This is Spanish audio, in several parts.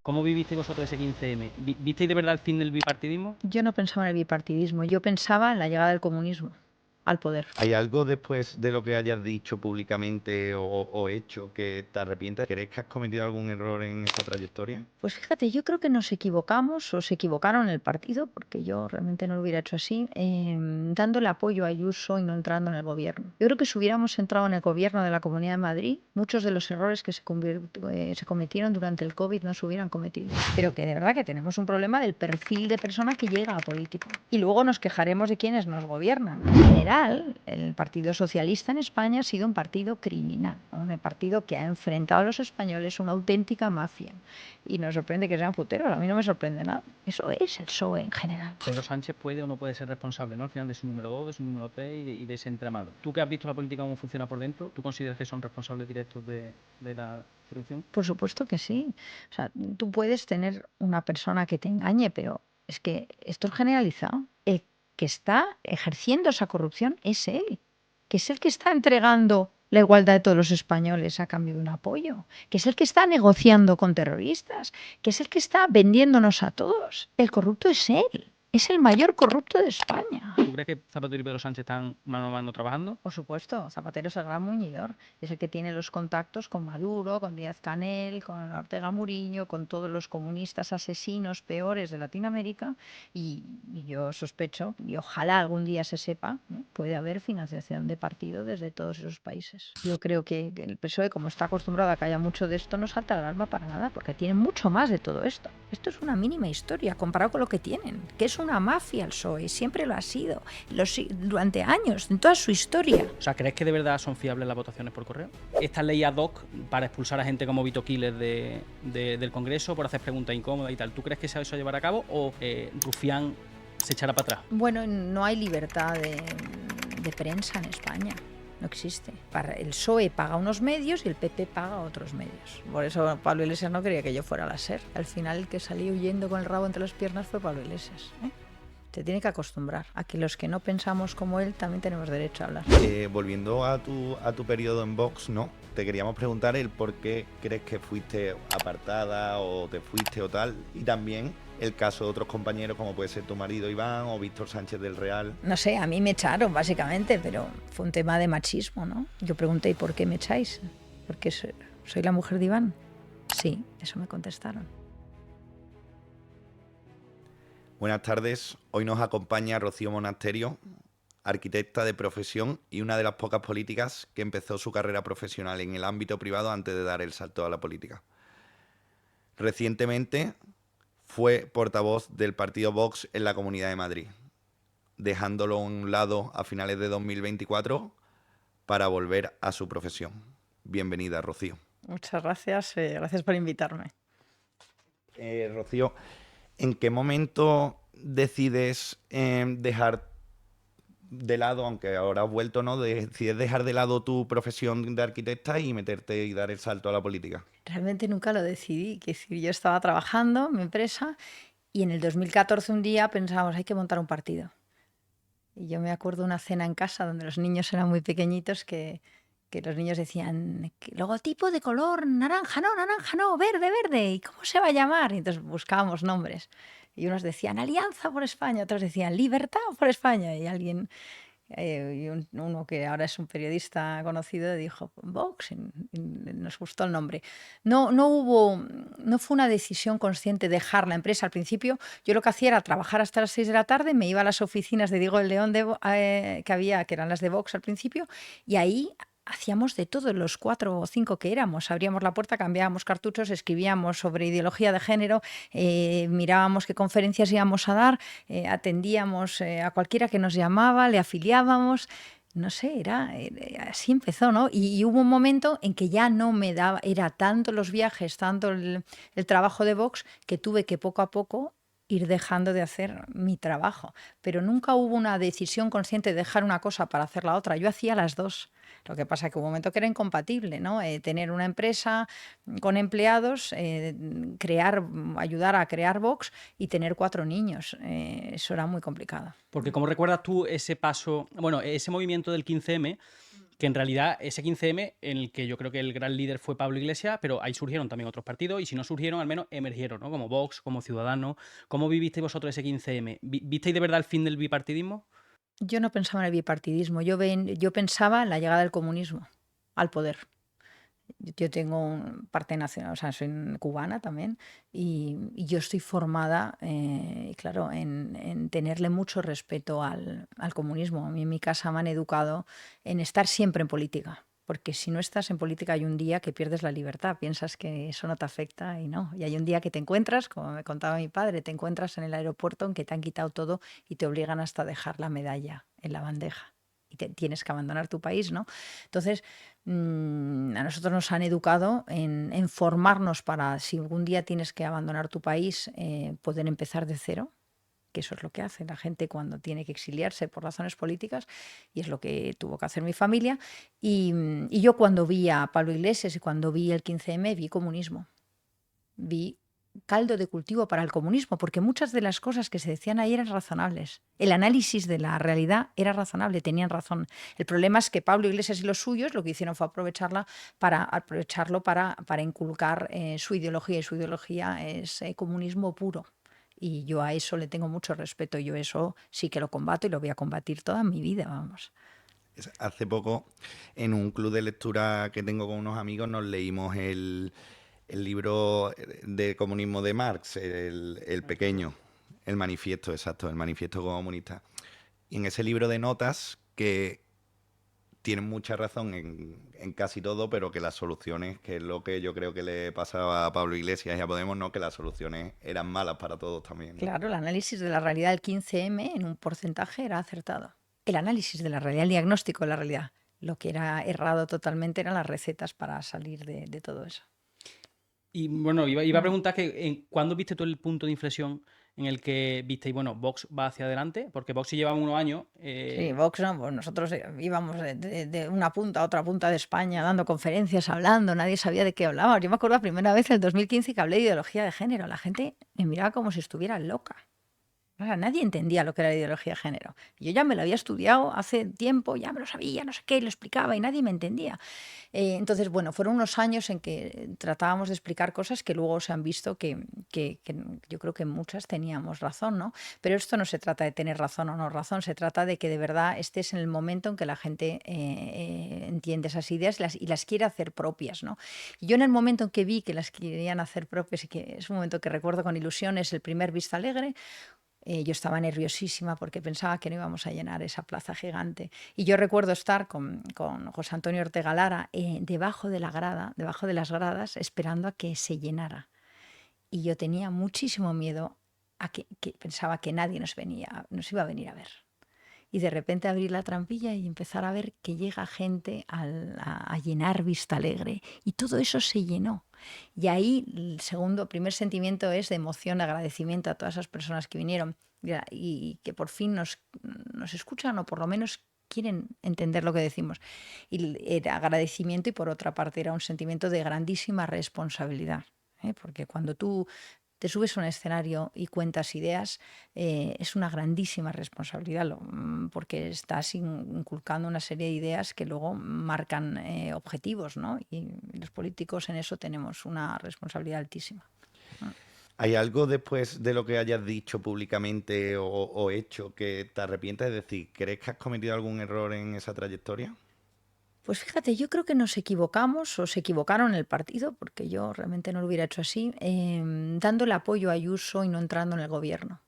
¿Cómo vivisteis vosotros ese 15M? ¿Visteis de verdad el fin del bipartidismo? Yo no pensaba en el bipartidismo, yo pensaba en la llegada del comunismo al poder. ¿Hay algo después de lo que hayas dicho públicamente o hecho que te arrepientas? ¿Crees que has cometido algún error en esa trayectoria? Pues fíjate, yo creo que nos equivocamos o se equivocaron en el partido, porque yo realmente no lo hubiera hecho así, dándole apoyo a Ayuso y no entrando en el gobierno. Yo creo que si hubiéramos entrado en el gobierno de la Comunidad de Madrid, muchos de los errores que se cometieron durante el COVID no se hubieran cometido. Pero que de verdad que tenemos un problema del perfil de persona que llega a política. Y luego nos quejaremos de quienes nos gobiernan. En general, el Partido Socialista en España ha sido un partido criminal, ¿no? Un partido que ha enfrentado a los españoles una auténtica mafia. Y nos sorprende que sean puteros, a mí no me sorprende nada. Eso es el PSOE en general. Pedro Sánchez puede o no puede ser responsable, ¿no? Al final de su número 2, de su número 3 y de ese entramado. Tú que has visto la política cómo funciona por dentro, ¿tú consideras que son responsables directos de la corrupción? Por supuesto que sí. O sea, tú puedes tener una persona que te engañe, pero es que esto es generalizado. El que está ejerciendo esa corrupción es él, que es el que está entregando la igualdad de todos los españoles a cambio de un apoyo, que es el que está negociando con terroristas, que es el que está vendiéndonos a todos. El corrupto es él, es el mayor corrupto de España. ¿Tú crees que Zapatero y Pedro Sánchez están mano a mano trabajando? Por supuesto, Zapatero es el gran muñidor, es el que tiene los contactos con Maduro, con Díaz-Canel, con Ortega Murillo, con todos los comunistas asesinos peores de Latinoamérica y yo sospecho, y ojalá algún día se sepa, ¿no? Puede haber financiación de partido desde todos esos países. Yo creo que el PSOE, como está acostumbrado a que haya mucho de esto, no salta la alarma para nada, porque tiene mucho más de todo esto. Esto es una mínima historia comparado con lo que tienen, que es una mafia el PSOE, siempre lo ha sido. Durante años, en toda su historia. O sea, ¿crees que de verdad son fiables las votaciones por correo? Esta ley ad hoc para expulsar a gente como Vito Quiles del Congreso por hacer preguntas incómodas y tal, ¿tú crees que eso llevará a cabo o Rufián se echará para atrás? Bueno, no hay libertad de prensa en España. No existe. El PSOE paga unos medios y el PP paga otros medios. Por eso Pablo Iglesias no quería que yo fuera a la SER. Al final el que salió huyendo con el rabo entre las piernas fue Pablo Iglesias, ¿eh? Te tiene que acostumbrar a que los que no pensamos como él también tenemos derecho a hablar. Volviendo a tu periodo en Vox, ¿no? Te queríamos preguntar el por qué crees que fuiste apartada o te fuiste o tal. Y también el caso de otros compañeros como puede ser tu marido Iván o Víctor Sánchez del Real. No sé, a mí me echaron básicamente, pero fue un tema de machismo, ¿no? Yo pregunté, ¿y por qué me echáis? ¿Porque soy la mujer de Iván? Sí, eso me contestaron. Buenas tardes, hoy nos acompaña Rocío Monasterio, arquitecta de profesión y una de las pocas políticas que empezó su carrera profesional en el ámbito privado antes de dar el salto a la política. Recientemente fue portavoz del partido Vox en la Comunidad de Madrid, dejándolo a un lado a finales de 2024 para volver a su profesión. Bienvenida, Rocío. Muchas gracias, gracias por invitarme. Rocío, ¿en qué momento decides dejar de lado, aunque ahora has vuelto, ¿no? Decides dejar de lado tu profesión de arquitecta y meterte y dar el salto a la política? Realmente nunca lo decidí, que decir, yo estaba trabajando en mi empresa y en el 2014 un día pensábamos, hay que montar un partido. Y yo me acuerdo de una cena en casa donde los niños eran muy pequeñitos que los niños decían, logotipo de color naranja no, verde, verde, ¿y cómo se va a llamar? Y entonces buscábamos nombres. Y unos decían Alianza por España, otros decían Libertad por España. Y alguien, uno que ahora es un periodista conocido, dijo Vox, y nos gustó el nombre. No fue una decisión consciente dejar la empresa. Al principio yo lo que hacía era trabajar hasta las 6 de la tarde, me iba a las oficinas de Diego de León que eran las de Vox al principio, y ahí hacíamos de todo, los 4 o 5 que éramos. Abríamos la puerta, cambiábamos cartuchos, escribíamos sobre ideología de género, mirábamos qué conferencias íbamos a dar, atendíamos a cualquiera que nos llamaba, le afiliábamos. No sé, así empezó, ¿no? Y hubo un momento en que ya no me daba, era tanto los viajes, tanto el trabajo de Vox, que tuve que poco a poco ir dejando de hacer mi trabajo. Pero nunca hubo una decisión consciente de dejar una cosa para hacer la otra. Yo hacía las dos. Lo que pasa es que hubo un momento que era incompatible, ¿no? Tener una empresa con empleados, ayudar a crear Vox y tener 4 niños. Eso era muy complicado. Porque ¿cómo recuerdas tú ese paso, bueno, ese movimiento del 15M? que en realidad ese 15M, en el que yo creo que el gran líder fue Pablo Iglesias, pero ahí surgieron también otros partidos, y si no surgieron, al menos emergieron, ¿no? Como Vox, como Ciudadanos. ¿Cómo vivisteis vosotros ese 15M? ¿Visteis de verdad el fin del bipartidismo? Yo no pensaba en el bipartidismo, yo pensaba en la llegada del comunismo al poder. Yo tengo parte nacional, o sea, soy cubana también, y yo estoy formada, claro, en tenerle mucho respeto al comunismo. A mí en mi casa me han educado en estar siempre en política, porque si no estás en política hay un día que pierdes la libertad, piensas que eso no te afecta y no. Y hay un día que te encuentras, como me contaba mi padre, te encuentras en el aeropuerto en que te han quitado todo y te obligan hasta a dejar la medalla en la bandeja. Y tienes que abandonar tu país, ¿no? Entonces, a nosotros nos han educado en formarnos para, si algún día tienes que abandonar tu país, poder empezar de cero, que eso es lo que hace la gente cuando tiene que exiliarse por razones políticas, y es lo que tuvo que hacer mi familia. Y yo cuando vi a Pablo Iglesias y cuando vi el 15M, vi comunismo, vi caldo de cultivo para el comunismo, porque muchas de las cosas que se decían ahí eran razonables. El análisis de la realidad era razonable, tenían razón. El problema es que Pablo Iglesias y los suyos lo que hicieron fue aprovecharlo para inculcar su ideología, y su ideología es comunismo puro. Y yo a eso le tengo mucho respeto, yo eso sí que lo combato y lo voy a combatir toda mi vida, vamos. Hace poco, en un club de lectura que tengo con unos amigos, nos leímos el libro de comunismo de Marx, el pequeño, el manifiesto, exacto, el manifiesto comunista. Y en ese libro de notas que tienen mucha razón en casi todo, pero que las soluciones, que es lo que yo creo que le pasaba a Pablo Iglesias y a Podemos, no, que las soluciones eran malas para todos también, ¿no? Claro, el análisis de la realidad del 15M en un porcentaje era acertado. El análisis de la realidad, el diagnóstico de la realidad. Lo que era errado totalmente eran las recetas para salir de todo eso. Y bueno, iba a preguntar que ¿cuándo viste tú el punto de inflexión en el que visteis, bueno, Vox va hacia adelante? Porque Vox sí llevaba unos años. Sí, Vox no, pues nosotros íbamos de una punta a otra punta de España dando conferencias, hablando, nadie sabía de qué hablábamos. Yo me acuerdo la primera vez en el 2015 que hablé de ideología de género, la gente me miraba como si estuviera loca. O sea, nadie entendía lo que era la ideología de género. Yo ya me lo había estudiado hace tiempo, ya me lo sabía, no sé qué, lo explicaba y nadie me entendía. Entonces, bueno, fueron unos años en que tratábamos de explicar cosas que luego se han visto que yo creo que muchas teníamos razón, ¿no? Pero esto no se trata de tener razón o no razón, se trata de que de verdad estés en el momento en que la gente entiende esas ideas y las quiere hacer propias, ¿no? Y yo en el momento en que vi que las querían hacer propias, y que es un momento que recuerdo con ilusión, es el primer Vista Alegre. Yo estaba nerviosísima porque pensaba que no íbamos a llenar esa plaza gigante. Y yo recuerdo estar con José Antonio Ortega Lara debajo de la grada, debajo de las gradas, esperando a que se llenara. Y yo tenía muchísimo miedo a que pensaba que nadie nos iba a venir a ver. Y de repente abrir la trampilla y empezar a ver que llega gente a llenar Vista Alegre. Y todo eso se llenó. Y ahí el primer sentimiento es de emoción, de agradecimiento a todas esas personas que vinieron y que por fin nos escuchan o por lo menos quieren entender lo que decimos. Y era agradecimiento y por otra parte era un sentimiento de grandísima responsabilidad. Porque cuando tú te subes a un escenario y cuentas ideas, es una grandísima responsabilidad, porque estás inculcando una serie de ideas que luego marcan objetivos, ¿no? Y los políticos en eso tenemos una responsabilidad altísima. ¿Hay algo después de lo que hayas dicho públicamente o hecho que te arrepientas? Es decir, ¿crees que has cometido algún error en esa trayectoria? Pues fíjate, yo creo que nos equivocamos o se equivocaron en el partido, porque yo realmente no lo hubiera hecho así, dando el apoyo a Ayuso y no entrando en el gobierno.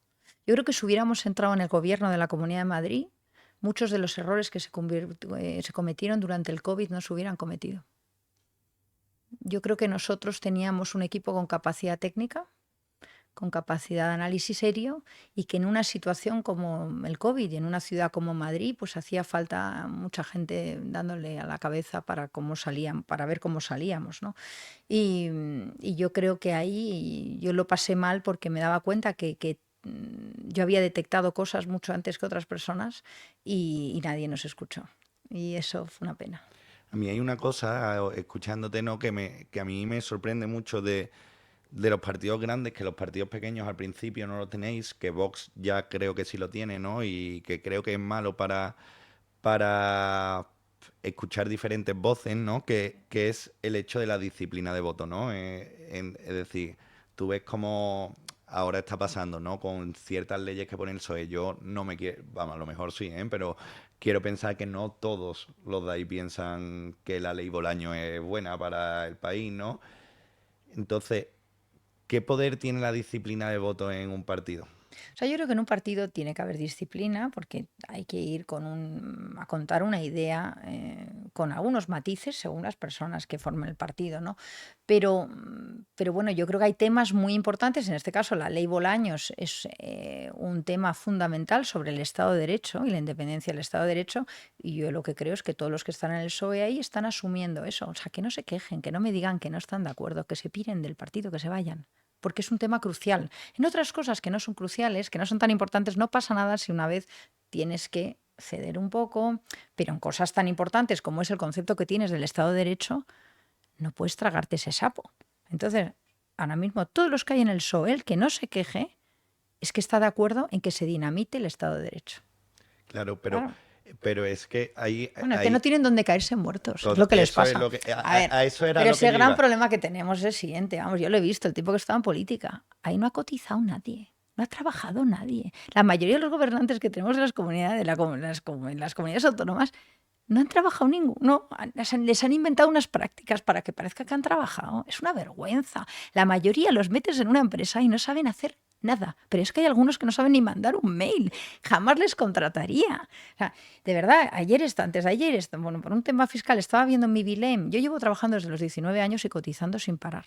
Yo creo que si hubiéramos entrado en el gobierno de la Comunidad de Madrid, muchos de los errores que se cometieron durante el COVID no se hubieran cometido. Yo creo que nosotros teníamos un equipo con capacidad técnica, con capacidad de análisis serio, y que en una situación como el COVID y en una ciudad como Madrid, pues hacía falta mucha gente dándole a la cabeza para ver cómo salíamos, ¿no? Y yo creo que ahí yo lo pasé mal porque me daba cuenta que yo había detectado cosas mucho antes que otras personas y nadie nos escuchó. Y eso fue una pena. A mí hay una cosa, escuchándote, ¿no? que a mí me sorprende mucho de los partidos grandes, que los partidos pequeños al principio no lo tenéis, que Vox ya creo que sí lo tiene, ¿no? Y que creo que es malo para escuchar diferentes voces, ¿no? Que es el hecho de la disciplina de voto, ¿no? Es decir, tú ves cómo ahora está pasando, ¿no? Con ciertas leyes que pone el PSOE. Yo no me quiero, vamos, a lo mejor sí, ¿eh? Pero quiero pensar que no todos los de ahí piensan que la ley Bolaño es buena para el país, ¿no? Entonces, ¿qué poder tiene la disciplina de voto en un partido? O sea, yo creo que en un partido tiene que haber disciplina porque hay que ir a contar una idea con algunos matices según las personas que formen el partido, ¿no? Pero bueno, yo creo que hay temas muy importantes. En este caso, la ley Bolaños es un tema fundamental sobre el Estado de Derecho y la independencia del Estado de Derecho. Y yo lo que creo es que todos los que están en el PSOE ahí están asumiendo eso. O sea, que no se quejen, que no me digan que no están de acuerdo, que se piren del partido, que se vayan, porque es un tema crucial. En otras cosas que no son cruciales, que no son tan importantes, no pasa nada si una vez tienes que ceder un poco, pero en cosas tan importantes como es el concepto que tienes del Estado de Derecho, no puedes tragarte ese sapo. Entonces, ahora mismo, todos los que hay en el PSOE, el que no se queje, es que está de acuerdo en que se dinamite el Estado de Derecho. Claro, Claro. pero es que Bueno, es que no tienen donde caerse muertos, es lo que les eso es pasa. lo que, A ver, a eso era pero lo que ese yo gran iba. problema que tenemos es el siguiente, vamos, yo lo he visto, el tipo que estaba en política, ahí no ha cotizado nadie, no ha trabajado nadie. La mayoría de los gobernantes que tenemos en las comunidades, en las comunidades autónomas, no han trabajado ninguno, les han inventado unas prácticas para que parezca que han trabajado. Es una vergüenza. La mayoría los metes en una empresa y no saben hacer nada. Pero es que hay algunos que no saben ni mandar un mail. Jamás les contrataría. O sea, de verdad, antes de ayer, bueno, por un tema fiscal, estaba viendo mi Bilem. Yo llevo trabajando desde los 19 años y cotizando sin parar.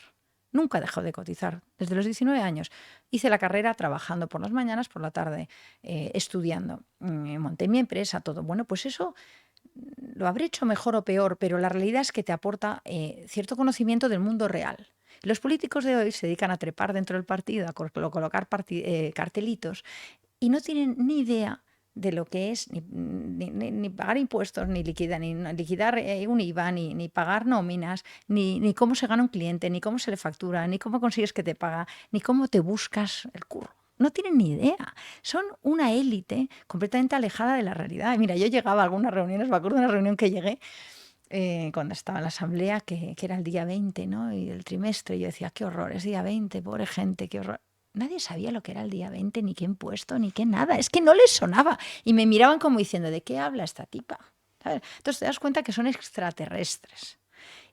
Nunca he dejado de cotizar, desde los 19 años. Hice la carrera trabajando por las mañanas, por la tarde, estudiando. Monté mi empresa, todo. Bueno, pues eso lo habré hecho mejor o peor, pero la realidad es que te aporta cierto conocimiento del mundo real. Los políticos de hoy se dedican a trepar dentro del partido, a colocar cartelitos y no tienen ni idea de lo que es ni pagar impuestos, ni liquidar un IVA, ni pagar nóminas, ni cómo se gana un cliente, ni cómo se le factura, ni cómo consigues que te paga, ni cómo te buscas el curro. No tienen ni idea. Son una élite completamente alejada de la realidad. Y mira, yo llegaba a algunas reuniones, me acuerdo de una reunión que llegué cuando estaba en la asamblea, que era el día 20, ¿no? Y el trimestre, y yo decía, qué horror, es día 20, pobre gente, qué horror. Nadie sabía lo que era el día 20, ni qué impuesto, ni qué nada. Es que no les sonaba. Y me miraban como diciendo, ¿de qué habla esta tipa? ¿Sabes? Entonces te das cuenta que son extraterrestres.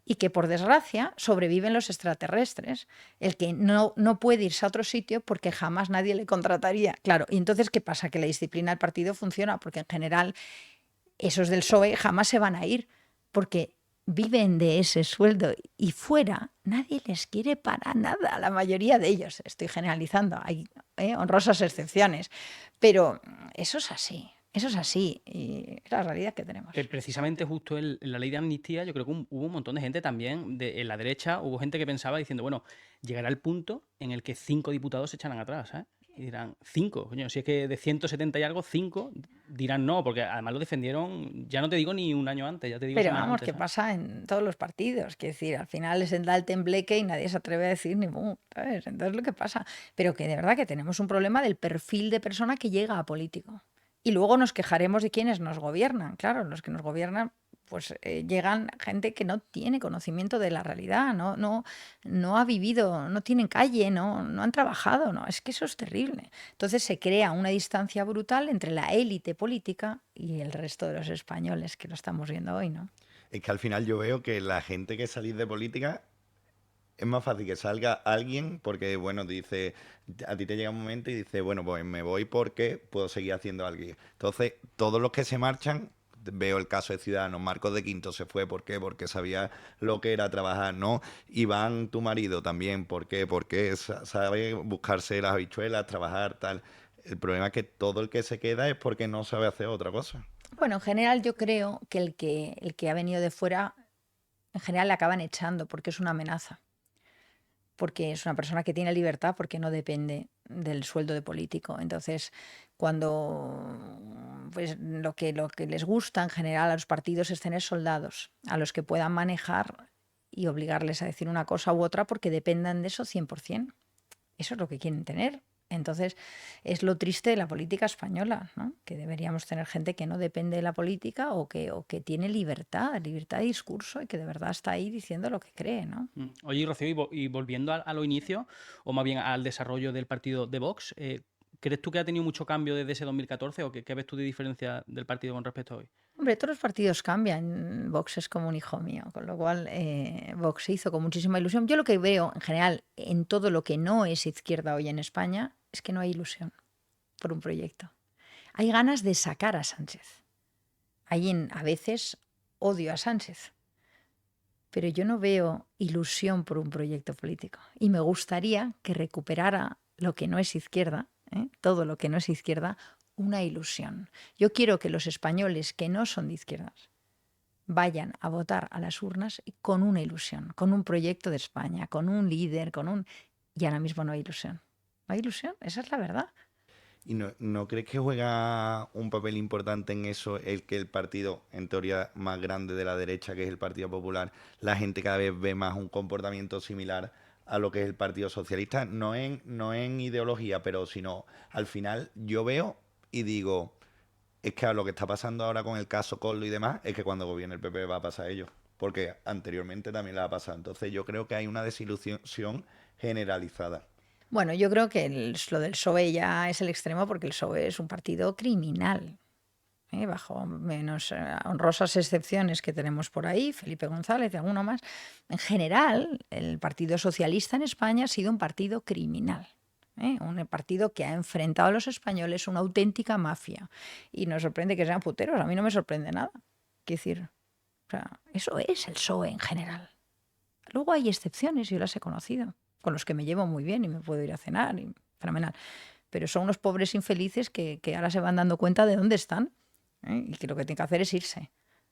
Y que, por desgracia, sobreviven los extraterrestres. El que no puede irse a otro sitio porque jamás nadie le contrataría. Claro, y entonces, ¿qué pasa? Que la disciplina del partido funciona, porque en general esos del PSOE jamás se van a ir, porque viven de ese sueldo y fuera nadie les quiere para nada, la mayoría de ellos. Estoy generalizando, hay honrosas excepciones, pero eso es así. Eso es así y es la realidad que tenemos. Precisamente justo en la ley de amnistía, yo creo que hubo un montón de gente también, en la derecha, hubo gente que pensaba diciendo, bueno, llegará el punto en el que 5 diputados se echarán atrás, ¿sabes? Y dirán, 5, coño, si es que de 170 y algo, 5 dirán no, porque además lo defendieron, ya no te digo ni un año antes, ya te digo Pero semanas vamos, antes, que ¿sabes? pasa en todos los partidos. Quiero decir, al final les da el tembleque y nadie se atreve a decir ni mu, ¿sabes? Entonces lo que pasa. Pero que de verdad que tenemos un problema del perfil de persona que llega a político. Y luego nos quejaremos de quienes nos gobiernan. Claro, los que nos gobiernan, pues llegan gente que no tiene conocimiento de la realidad, no ha vivido, no tienen calle, no han trabajado, no. Es que eso es terrible. Entonces se crea una distancia brutal entre la élite política y el resto de los españoles, que lo estamos viendo hoy, ¿no? Es que al final yo veo que la gente que salís de política es más fácil que salga alguien porque, bueno, dice, a ti te llega un momento y dice, bueno, pues me voy porque puedo seguir haciendo algo. Entonces, todos los que se marchan, veo el caso de Ciudadanos, Marcos de Quinto se fue, ¿por qué? Porque sabía lo que era trabajar, ¿no? Iván, tu marido también, ¿por qué? Porque sabe buscarse las habichuelas, trabajar, tal. El problema es que todo el que se queda es porque no sabe hacer otra cosa. Bueno, en general yo creo que el que ha venido de fuera, en general le acaban echando porque es una amenaza. Porque es una persona que tiene libertad porque no depende del sueldo de político. Entonces, cuando pues lo que les gusta en general a los partidos es tener soldados a los que puedan manejar y obligarles a decir una cosa u otra porque dependan de eso 100%. Eso es lo que quieren tener. Entonces, es lo triste de la política española, ¿no? Que deberíamos tener gente que no depende de la política o que tiene libertad de discurso y que de verdad está ahí diciendo lo que cree, ¿no? Oye, Rocío, y volviendo a los inicios, o más bien al desarrollo del partido de Vox, ¿crees tú que ha tenido mucho cambio desde ese 2014 o qué ves tú de diferencia del partido con respecto a hoy? Hombre, todos los partidos cambian. Vox es como un hijo mío, con lo cual Vox se hizo con muchísima ilusión. Yo lo que veo en general en todo lo que no es izquierda hoy en España es que no hay ilusión por un proyecto. Hay ganas de sacar a Sánchez. A veces odio a Sánchez, pero yo no veo ilusión por un proyecto político. Y me gustaría que recuperara lo que no es izquierda, todo lo que no es izquierda, una ilusión. Yo quiero que los españoles que no son de izquierdas vayan a votar a las urnas con una ilusión, con un proyecto de España, con un líder, Y ahora mismo no hay ilusión. No hay ilusión, esa es la verdad. ¿Y no crees que juega un papel importante en eso el que el partido, en teoría, más grande de la derecha, que es el Partido Popular, la gente cada vez ve más un comportamiento similar a lo que es el Partido Socialista? No en ideología, pero sino al final yo veo y digo, es que a lo que está pasando ahora con el caso Coldo y demás, es que cuando gobierne el PP va a pasar ello. Porque anteriormente también la ha pasado. Entonces yo creo que hay una desilusión generalizada. Bueno, yo creo que lo del PSOE ya es el extremo porque el PSOE es un partido criminal, bajo menos honrosas excepciones que tenemos por ahí, Felipe González y alguno más. En general, el Partido Socialista en España ha sido un partido criminal. Un partido que ha enfrentado a los españoles una auténtica mafia. Y nos sorprende que sean puteros, a mí no me sorprende nada. Quiero decir, o sea, eso es el PSOE en general. Luego hay excepciones, yo las he conocido, con los que me llevo muy bien y me puedo ir a cenar, y fenomenal. Pero son unos pobres infelices que ahora se van dando cuenta de dónde están, y que lo que tienen que hacer es irse.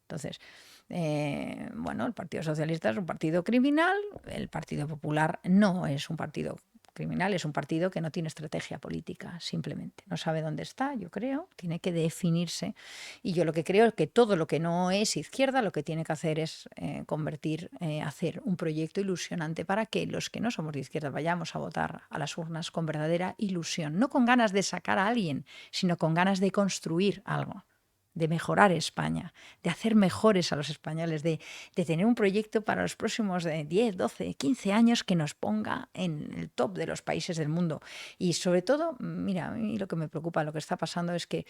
Entonces, bueno, el Partido Socialista es un partido criminal, el Partido Popular no es un partido criminal, es un partido que no tiene estrategia política, simplemente. No sabe dónde está, yo creo, tiene que definirse. Y yo lo que creo es que todo lo que no es izquierda lo que tiene que hacer es hacer un proyecto ilusionante para que los que no somos de izquierda vayamos a votar a las urnas con verdadera ilusión, no con ganas de sacar a alguien, sino con ganas de construir algo, de mejorar España, de hacer mejores a los españoles, de tener un proyecto para los próximos 10, 12, 15 años que nos ponga en el top de los países del mundo. Y sobre todo, mira, a mí lo que me preocupa, lo que está pasando es que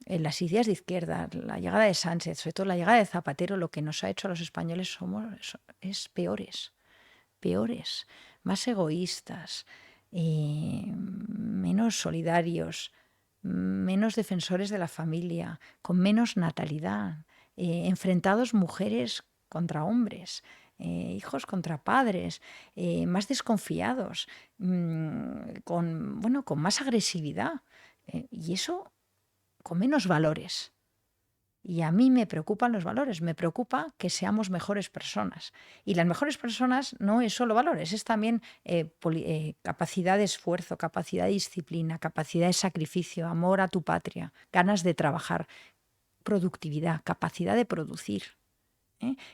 en las ideas de izquierda, la llegada de Sánchez, sobre todo la llegada de Zapatero, lo que nos ha hecho a los españoles es peores, más egoístas, menos solidarios, menos defensores de la familia, con menos natalidad, enfrentados mujeres contra hombres, hijos contra padres, más desconfiados, con más agresividad, y eso con menos valores. Y a mí me preocupan los valores, me preocupa que seamos mejores personas. Y las mejores personas no es solo valores, es también capacidad de esfuerzo, capacidad de disciplina, capacidad de sacrificio, amor a tu patria, ganas de trabajar, productividad, capacidad de producir,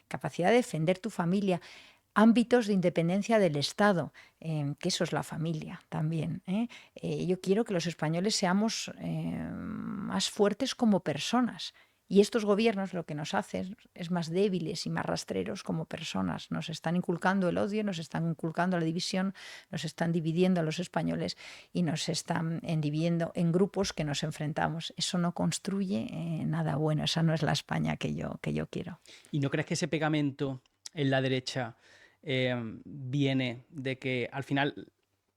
capacidad de defender tu familia, ámbitos de independencia del Estado, que eso es la familia también. Yo quiero que los españoles seamos más fuertes como personas. Y estos gobiernos lo que nos hacen es más débiles y más rastreros como personas. Nos están inculcando el odio, nos están inculcando la división, nos están dividiendo a los españoles y nos están dividiendo en grupos que nos enfrentamos. Eso no construye nada bueno. Esa no es la España que yo quiero. ¿Y no crees que ese pegamento en la derecha viene de que al final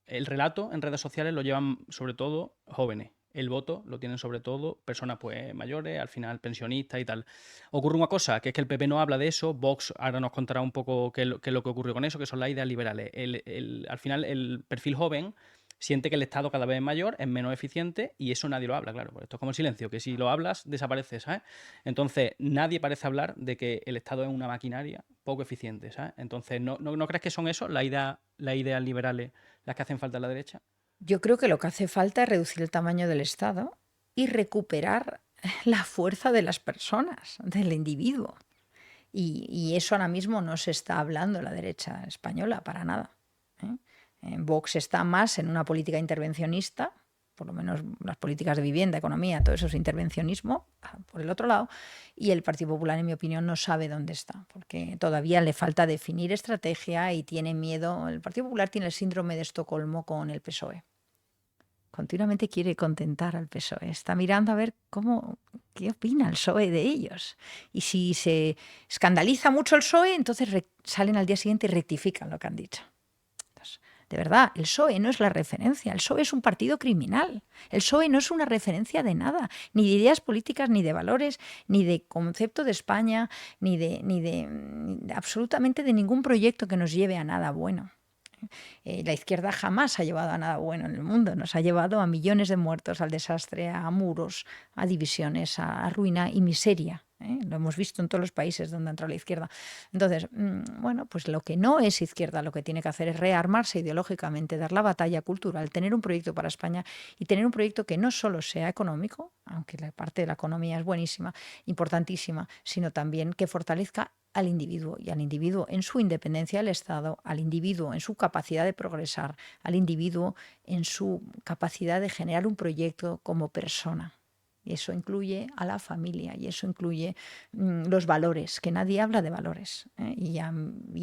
el relato en redes sociales lo llevan sobre todo jóvenes? El voto lo tienen sobre todo personas pues mayores, al final pensionistas y tal. Ocurre una cosa, que es que el PP no habla de eso. Vox ahora nos contará un poco qué es lo que ocurrió con eso, que son las ideas liberales. Al final el perfil joven siente que el Estado cada vez es mayor, es menos eficiente y eso nadie lo habla, claro. Esto es como el silencio, que si lo hablas desaparece, ¿sabes? Entonces nadie parece hablar de que el Estado es una maquinaria poco eficiente, ¿sabes? Entonces ¿no crees que son eso las ideas liberales las que hacen falta en la derecha? Yo creo que lo que hace falta es reducir el tamaño del Estado y recuperar la fuerza de las personas, del individuo. Y eso ahora mismo no se está hablando en la derecha española para nada. Vox está más en una política intervencionista, por lo menos las políticas de vivienda, economía, todo eso es intervencionismo, por el otro lado, y el Partido Popular, en mi opinión, no sabe dónde está, porque todavía le falta definir estrategia y tiene miedo. El Partido Popular tiene el síndrome de Estocolmo con el PSOE. Continuamente quiere contentar al PSOE, está mirando a ver qué opina el PSOE de ellos. Y si se escandaliza mucho el PSOE, entonces salen al día siguiente y rectifican lo que han dicho. De verdad, el PSOE no es la referencia, el PSOE es un partido criminal, el PSOE no es una referencia de nada, ni de ideas políticas, ni de valores, ni de concepto de España, ni de absolutamente de ningún proyecto que nos lleve a nada bueno. La izquierda jamás ha llevado a nada bueno en el mundo, nos ha llevado a millones de muertos, al desastre, a muros, a divisiones, a ruina y miseria. Lo hemos visto en todos los países donde ha entrado la izquierda. Entonces, bueno, pues lo que no es izquierda, lo que tiene que hacer es rearmarse ideológicamente, dar la batalla cultural, tener un proyecto para España y tener un proyecto que no solo sea económico, aunque la parte de la economía es buenísima, importantísima, sino también que fortalezca al individuo, y al individuo en su independencia del Estado, al individuo en su capacidad de progresar, al individuo en su capacidad de generar un proyecto como persona. Y eso incluye a la familia, y eso incluye los valores, que nadie habla de valores. Y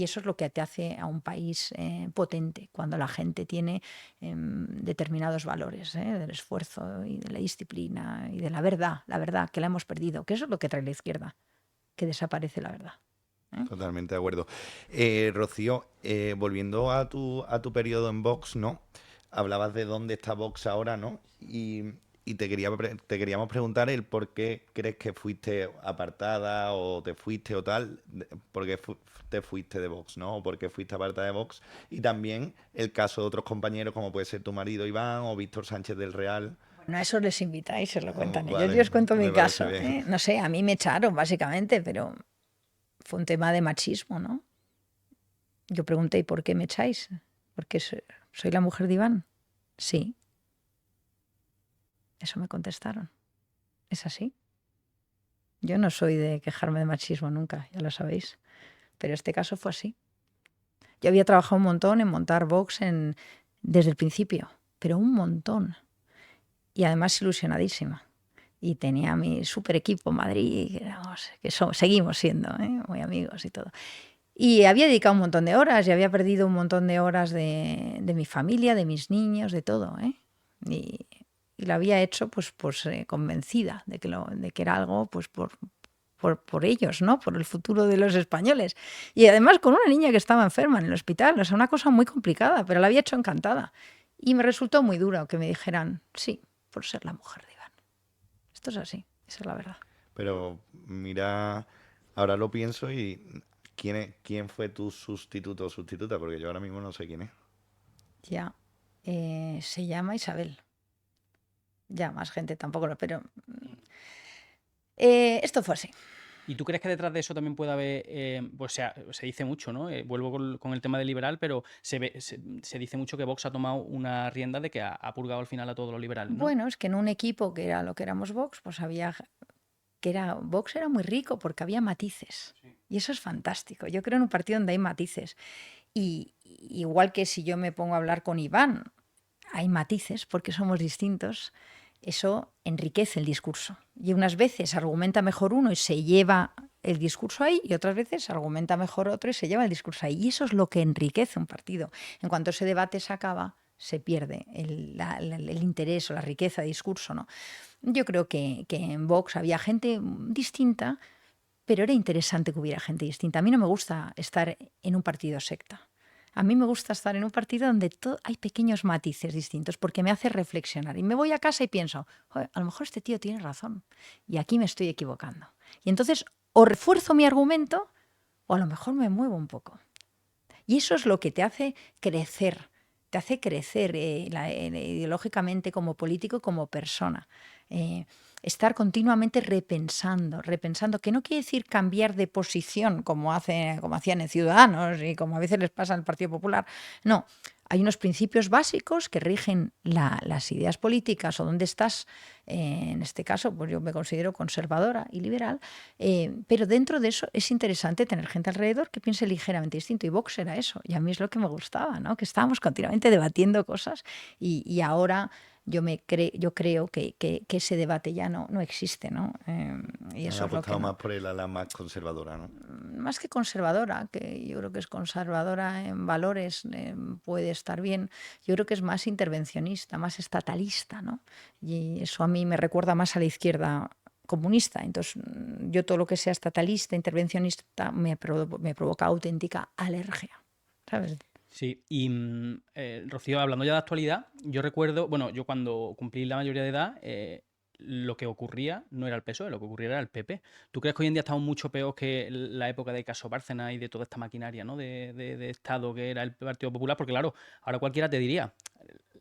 eso es lo que te hace a un país potente, cuando la gente tiene determinados valores, del esfuerzo y de la disciplina y de la verdad, que la hemos perdido, que eso es lo que trae la izquierda, que desaparece la verdad. Totalmente de acuerdo. Rocío, volviendo a tu periodo en Vox, ¿no? Hablabas de dónde está Vox ahora, ¿no? Y te queríamos preguntar el por qué crees que fuiste apartada o te fuiste o tal, por qué te fuiste de Vox, ¿no? O por qué fuiste apartada de Vox. Y también el caso de otros compañeros, como puede ser tu marido Iván o Víctor Sánchez del Real. Bueno, a eso les invitáis, se lo cuentan ellos. Vale, Yo os cuento mi me parece caso. bien. No sé, a mí me echaron básicamente, pero fue un tema de machismo, ¿no? Yo pregunté, ¿y por qué me echáis? ¿Porque soy la mujer de Iván? Sí. Eso me contestaron. Es así. Yo no soy de quejarme de machismo nunca, ya lo sabéis. Pero este caso fue así. Yo había trabajado un montón en montar Vox desde el principio, pero un montón. Y además ilusionadísima. Y tenía mi super equipo en Madrid, seguimos siendo muy amigos y todo. Y había dedicado un montón de horas y había perdido un montón de horas de mi familia, de mis niños, de todo. Y lo había hecho pues convencida de que era algo pues por ellos, ¿no? Por el futuro de los españoles. Y además con una niña que estaba enferma en el hospital. O sea, una cosa muy complicada, pero la había hecho encantada. Y me resultó muy duro que me dijeran, sí, por ser la mujer de Iván. Esto es así, esa es la verdad. Pero mira, ahora lo pienso y ¿quién fue tu sustituto o sustituta? Porque yo ahora mismo no sé quién es. Ya, se llama Isabel. Ya, más gente tampoco, pero esto fue así. ¿Y tú crees que detrás de eso también puede haber, pues se dice mucho, ¿no? Vuelvo con el tema del liberal, pero se dice mucho que Vox ha tomado una rienda de que ha purgado al final a todos los liberales, ¿no? Bueno, es que en un equipo que era lo que éramos Vox, pues Vox era muy rico porque había matices. Sí. Y eso es fantástico. Yo creo en un partido donde hay matices. Y igual que si yo me pongo a hablar con Iván, hay matices porque somos distintos. Eso enriquece el discurso. Y unas veces argumenta mejor uno y se lleva el discurso ahí, y otras veces argumenta mejor otro y se lleva el discurso ahí. Y eso es lo que enriquece un partido. En cuanto ese debate se acaba, se pierde el interés o la riqueza de discurso, ¿no? Yo creo que en Vox había gente distinta, pero era interesante que hubiera gente distinta. A mí no me gusta estar en un partido secta. A mí me gusta estar en un partido donde hay pequeños matices distintos porque me hace reflexionar. Y me voy a casa y pienso, a lo mejor este tío tiene razón y aquí me estoy equivocando. Y entonces o refuerzo mi argumento o a lo mejor me muevo un poco. Y eso es lo que te hace crecer. Te hace crecer ideológicamente como político, como persona. Estar continuamente repensando, que no quiere decir cambiar de posición como hacían en Ciudadanos y como a veces les pasa al Partido Popular. No, hay unos principios básicos que rigen las ideas políticas o dónde estás, en este caso, pues yo me considero conservadora y liberal, pero dentro de eso es interesante tener gente alrededor que piense ligeramente distinto. Y Vox era eso, y a mí es lo que me gustaba, ¿no? Que estábamos continuamente debatiendo cosas y ahora yo creo que ese debate ya no existe, ¿no? Y Has eso es lo apostado que más por el ala más conservadora, ¿no? más que conservadora, que yo creo que es conservadora en valores, puede estar bien, yo creo que es más intervencionista, más estatalista, ¿no? Y eso a mí me recuerda más a la izquierda comunista. Entonces, yo todo lo que sea estatalista, intervencionista, me provoca auténtica alergia, ¿sabes? Sí, y Rocío, hablando ya de actualidad, yo recuerdo, bueno, yo cuando cumplí la mayoría de edad, lo que ocurría no era el PSOE, lo que ocurría era el PP. ¿Tú crees que hoy en día estamos mucho peor que la época de Caso Bárcenas y de toda esta maquinaria, ¿no? de Estado que era el Partido Popular? Porque claro, ahora cualquiera te diría,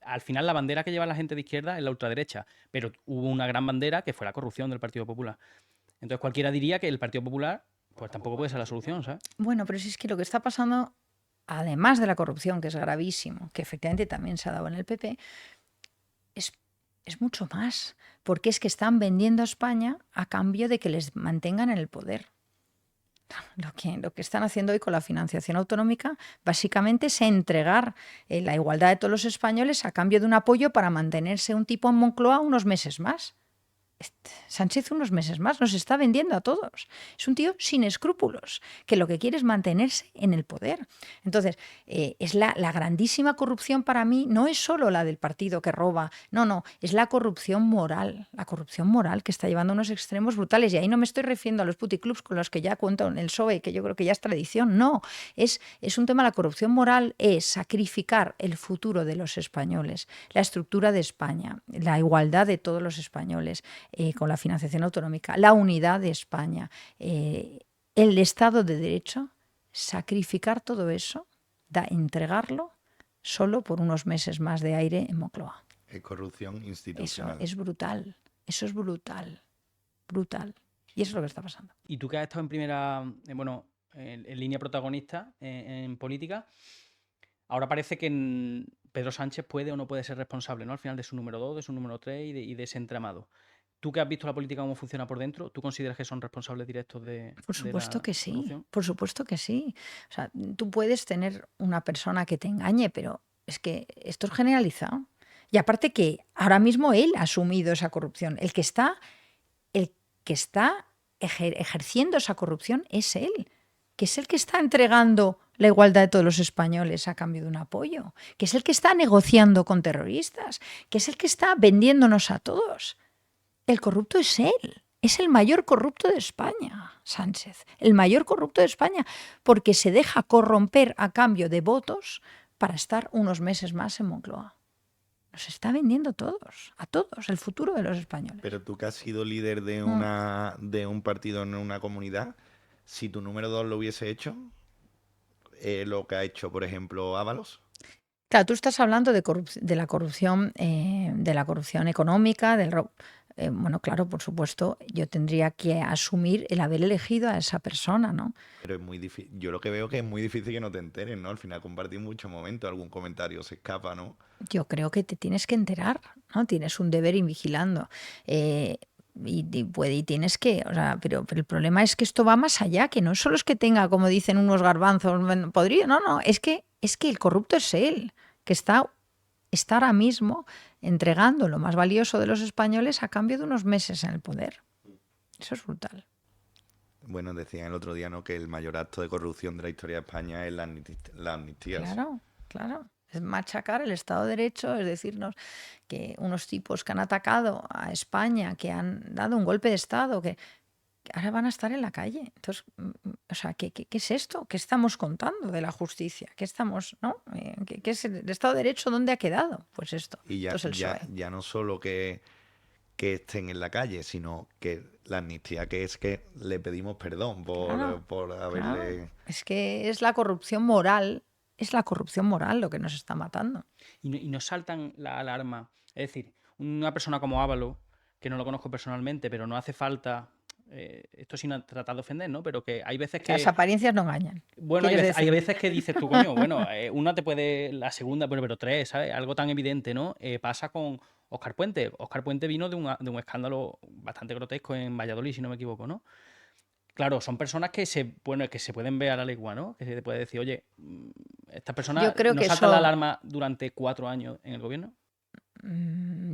al final la bandera que lleva la gente de izquierda es la ultraderecha, pero hubo una gran bandera que fue la corrupción del Partido Popular. Entonces cualquiera diría que el Partido Popular, pues tampoco puede ser la solución, ¿sabes? Bueno, pero si es que lo que está pasando, además de la corrupción, que es gravísimo, que efectivamente también se ha dado en el PP, es, es mucho más, porque es que están vendiendo a España a cambio de que les mantengan en el poder. Lo que están haciendo hoy con la financiación autonómica básicamente es entregar la igualdad de todos los españoles a cambio de un apoyo para mantenerse un tipo en Moncloa unos meses más. Sánchez unos meses más nos está vendiendo a todos. Es un tío sin escrúpulos, que lo que quiere es mantenerse en el poder. Entonces, es la grandísima corrupción para mí, no es solo la del partido que roba, no, es la corrupción moral que está llevando a unos extremos brutales. Y ahí no me estoy refiriendo a los puticlubs con los que ya cuento en el PSOE, que yo creo que ya es tradición, no. Es un tema, la corrupción moral es sacrificar el futuro de los españoles, la estructura de España, la igualdad de todos los españoles, con la financiación autonómica, la unidad de España, el Estado de Derecho, sacrificar todo eso, entregarlo solo por unos meses más de aire en Moncloa. Es corrupción Eso institucional. es brutal, eso es brutal, brutal. Y eso es lo que está pasando. Y tú que has estado en primera, bueno, en línea protagonista en política, ahora parece que Pedro Sánchez puede o no puede ser responsable, ¿no? Al final de su número 2, de su número 3 y de ese entramado. Tú que has visto la política cómo funciona por dentro, ¿tú consideras que son responsables directos Por de supuesto la que sí, corrupción? por supuesto que sí. O sea, tú puedes tener una persona que te engañe, pero es que esto es generalizado. Y aparte que ahora mismo él ha asumido esa corrupción. El que está ejerciendo esa corrupción es él, que es el que está entregando la igualdad de todos los españoles a cambio de un apoyo, que es el que está negociando con terroristas, que es el que está vendiéndonos a todos. El corrupto es él. Es el mayor corrupto de España, Sánchez. El mayor corrupto de España, porque se deja corromper a cambio de votos para estar unos meses más en Moncloa. Nos está vendiendo a todos, el futuro de los españoles. Pero tú que has sido líder de un partido en una comunidad, si tu número 2 lo hubiese hecho, lo que ha hecho, por ejemplo, Ábalos. Claro, tú estás hablando de la corrupción económica, bueno, claro, por supuesto, yo tendría que asumir el haber elegido a esa persona, ¿no? Pero es muy difícil. Yo lo que veo que es muy difícil que no te enteres, ¿no? Al final compartís muchos momentos, algún comentario se escapa, ¿no? Yo creo que te tienes que enterar, ¿no? Tienes un deber ir vigilando. Y tienes que, o sea, pero el problema es que esto va más allá, que no solo es que tenga, como dicen, unos garbanzos podridos, no, es que el corrupto es él, que está ahora mismo entregando lo más valioso de los españoles a cambio de unos meses en el poder. Eso es brutal. Bueno, decían el otro día, ¿no? Que el mayor acto de corrupción de la historia de España es las amnistías. Claro. Es machacar el Estado de Derecho, es decirnos que unos tipos que han atacado a España, que han dado un golpe de Estado, que ahora van a estar en la calle. Entonces, o sea, ¿qué es esto? ¿Qué estamos contando de la justicia? ¿Qué estamos, no? ¿Qué es el Estado de Derecho? ¿Dónde ha quedado? Pues esto. Y Esto es el PSOE. ya no solo que estén en la calle, sino que la amnistía que es que le pedimos perdón por haberle... Claro. Es que es la corrupción moral, lo que nos está matando. Y nos saltan la alarma. Es decir, una persona como Ávalo, que no lo conozco personalmente, pero no hace falta esto sin tratar de ofender, ¿no? Pero que hay veces Las que, apariencias no engañan. bueno, hay ¿Quieres veces, hay decir? veces que dices tú, coño, bueno, una te puede, la segunda, pero tres, ¿sabes? Algo tan evidente, ¿no? Pasa con Óscar Puente. Óscar Puente vino de un escándalo bastante grotesco en Valladolid, si no me equivoco, ¿no? Claro, son personas bueno, que se pueden ver a la legua, ¿no? Que se te puede decir, oye, estas Yo personas creo no que saltan la eso, alarma durante 4 años en el gobierno.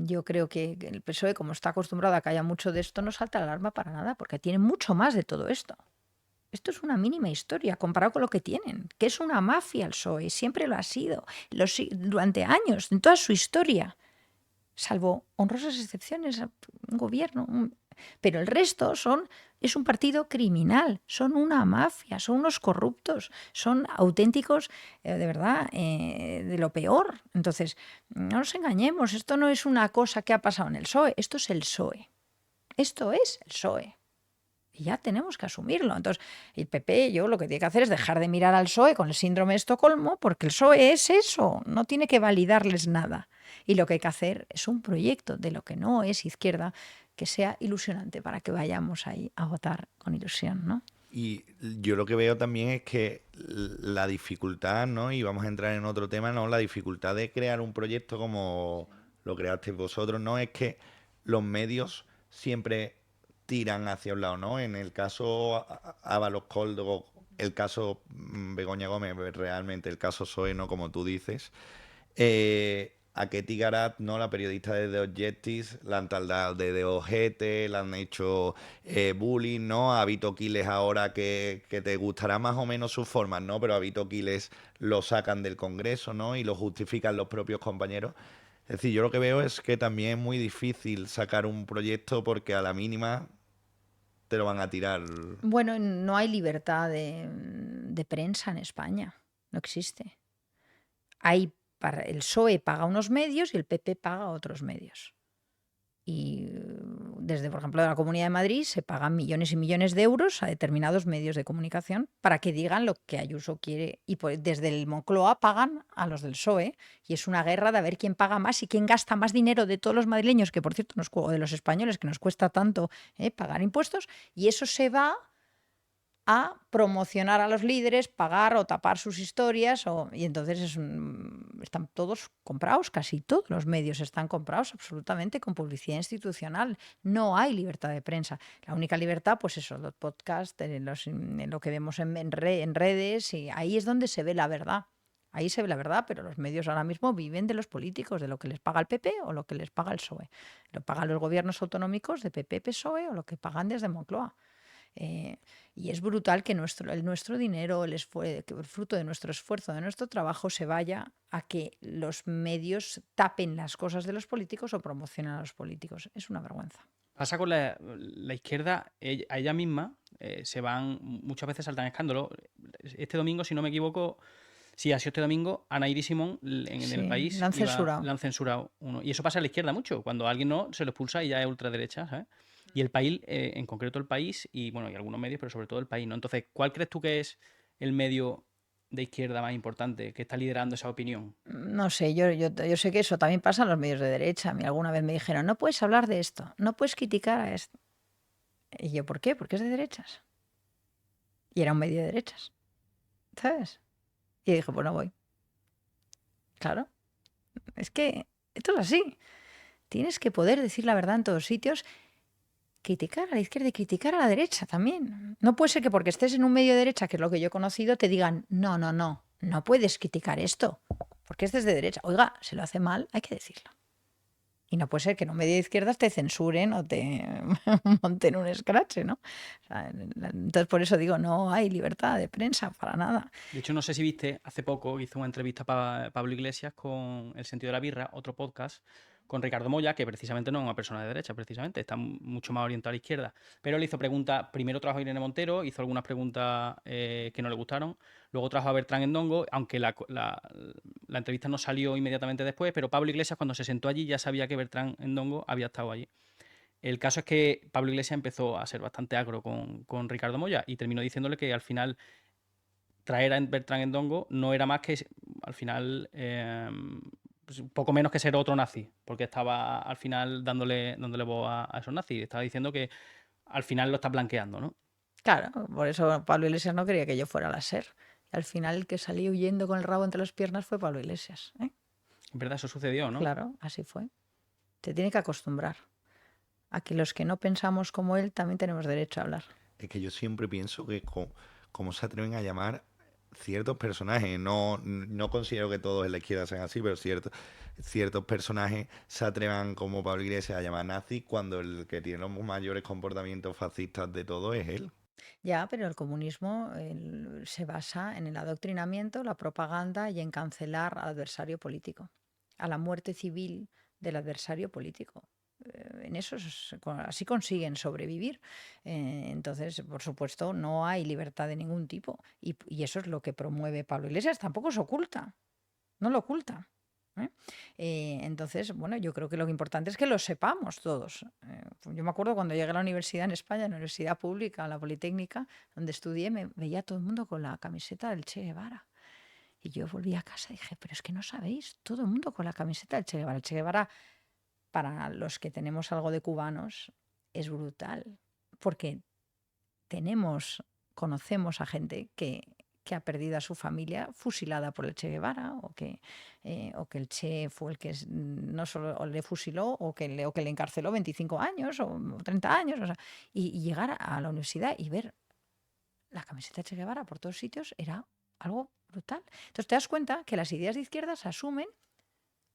yo creo que el PSOE, como está acostumbrado a que haya mucho de esto, no salta la alarma para nada, porque tiene mucho más de todo esto. Esto es una mínima historia comparado con lo que tienen, que es una mafia el PSOE, siempre lo ha sido, durante años, en toda su historia, salvo honrosas excepciones, un gobierno, pero el resto es un partido criminal, son una mafia, son unos corruptos, son auténticos, de verdad, de lo peor. Entonces, no nos engañemos, esto no es una cosa que ha pasado en el PSOE, esto es el PSOE. Esto es el PSOE. Y ya tenemos que asumirlo. Entonces, el PP, yo lo que tiene que hacer es dejar de mirar al PSOE con el síndrome de Estocolmo, porque el PSOE es eso, no tiene que validarles nada. Y lo que hay que hacer es un proyecto de lo que no es izquierda que sea ilusionante para que vayamos ahí a votar con ilusión, ¿no? Y yo lo que veo también es que la dificultad, ¿no? Y vamos a entrar en otro tema, ¿no? La dificultad de crear un proyecto como lo creasteis vosotros, ¿no? Es que los medios siempre tiran hacia un lado, ¿no? En el caso Ábalos Coldo, el caso Begoña Gómez, realmente el caso Soe, ¿no? Como tú dices. A Ketty Garat, ¿no? La periodista de The Objectives, la han tildado de ojete, la han hecho bullying, ¿no? A Vito Quiles ahora que te gustará más o menos sus formas, ¿no? Pero a Vito Quiles lo sacan del Congreso, ¿no? Y lo justifican los propios compañeros. Es decir, yo lo que veo es que también es muy difícil sacar un proyecto porque a la mínima te lo van a tirar. Bueno, no hay libertad de prensa en España, no existe. El PSOE paga unos medios y el PP paga otros medios. Y desde, por ejemplo, de la Comunidad de Madrid se pagan millones y millones de euros a determinados medios de comunicación para que digan lo que Ayuso quiere. Y desde el Moncloa pagan a los del PSOE. Y es una guerra de a ver quién paga más y quién gasta más dinero de todos los madrileños, que por cierto, o de los españoles, que nos cuesta tanto pagar impuestos. Y eso se va a promocionar a los líderes, pagar o tapar sus historias, y entonces están todos comprados, casi todos los medios están comprados absolutamente con publicidad institucional. No hay libertad de prensa. La única libertad, pues eso, los podcasts, en lo que vemos en redes, y ahí es donde se ve la verdad. Ahí se ve la verdad, pero los medios ahora mismo viven de los políticos, de lo que les paga el PP o lo que les paga el PSOE. Lo pagan los gobiernos autonómicos de PP, PSOE o lo que pagan desde Moncloa. Y es brutal que nuestro dinero, que el fruto de nuestro esfuerzo, de nuestro trabajo, se vaya a que los medios tapen las cosas de los políticos o promocionen a los políticos. Es una vergüenza. Pasa con la izquierda, a ella misma se van, muchas veces saltan escándalos. Este domingo, si no me equivoco, sí, ha sido este domingo, Ana Iris Simón en el Sí, país la han censurado. la han censurado uno. Y eso pasa a la izquierda mucho, cuando alguien no se lo expulsa y ya es ultraderecha, ¿sabes? Y el país, en concreto el país, y bueno, y algunos medios, pero sobre todo el país, ¿no? Entonces, ¿cuál crees tú que es el medio de izquierda más importante que está liderando esa opinión? No sé, yo sé que eso también pasa en los medios de derecha. A mí alguna vez me dijeron, no puedes hablar de esto, no puedes criticar a esto. Y yo, ¿por qué? Porque es de derechas. Y era un medio de derechas, ¿sabes? Y dije, pues no voy. Claro, es que esto es así. Tienes que poder decir la verdad en todos sitios, criticar a la izquierda y criticar a la derecha también. No puede ser que porque estés en un medio de derecha, que es lo que yo he conocido, te digan, no, no, no, no puedes criticar esto, porque este es de derecha. Oiga, si lo hace mal, hay que decirlo. Y no puede ser que en un medio de izquierdas te censuren o te monten un escrache, ¿no? O sea, entonces, por eso digo, no hay libertad de prensa para nada. De hecho, no sé si viste, hace poco hizo una entrevista a Pablo Iglesias con El Sentido de la Birra, otro podcast, con Ricardo Moya, que precisamente no es una persona de derecha, precisamente, está mucho más orientado a la izquierda. Pero le hizo preguntas, primero trajo a Irene Montero, hizo algunas preguntas que no le gustaron, luego trajo a Bertrán Endongo, aunque la entrevista no salió inmediatamente después, pero Pablo Iglesias cuando se sentó allí ya sabía que Bertrán Endongo había estado allí. El caso es que Pablo Iglesias empezó a ser bastante agro con Ricardo Moya y terminó diciéndole que al final traer a Bertrán Endongo no era más que, al final, pues, poco menos que ser otro nazi, porque estaba al final dándole voz a esos nazis. Estaba diciendo que al final lo estás blanqueando, ¿no? Claro, por eso Pablo Iglesias no quería que yo fuera la SER. Y al final el que salió huyendo con el rabo entre las piernas fue Pablo Iglesias, ¿eh? En verdad eso sucedió, ¿no? Claro, así fue. Te tiene que acostumbrar a que los que no pensamos como él también tenemos derecho a hablar. Es que yo siempre pienso que cómo se atreven a llamar ciertos personajes, no considero que todos en la izquierda sean así, pero ciertos personajes se atrevan como Pablo Iglesias a llamar nazi cuando el que tiene los mayores comportamientos fascistas de todo es él. Ya, pero el comunismo se basa en el adoctrinamiento, la propaganda y en cancelar al adversario político, a la muerte civil del adversario político. En eso así consiguen sobrevivir. Entonces, por supuesto, no hay libertad de ningún tipo. Y eso es lo que promueve Pablo Iglesias. Tampoco se oculta, no lo oculta. ¿Eh? Entonces, bueno, yo creo que lo importante es que lo sepamos todos. Yo me acuerdo cuando llegué a la universidad en España, en la universidad pública, en la Politécnica, donde estudié, me veía todo el mundo con la camiseta del Che Guevara. Y yo volví a casa y dije, pero es que no sabéis, todo el mundo con la camiseta del Che Guevara. El Che Guevara, para los que tenemos algo de cubanos, es brutal, porque conocemos a gente que ha perdido a su familia fusilada por el Che Guevara, o que el Che fue el que no solo le fusiló, o que le encarceló 25 años o 30 años. O sea, y llegar a la universidad y ver la camiseta de Che Guevara por todos sitios era algo brutal. Entonces te das cuenta que las ideas de izquierdas se asumen,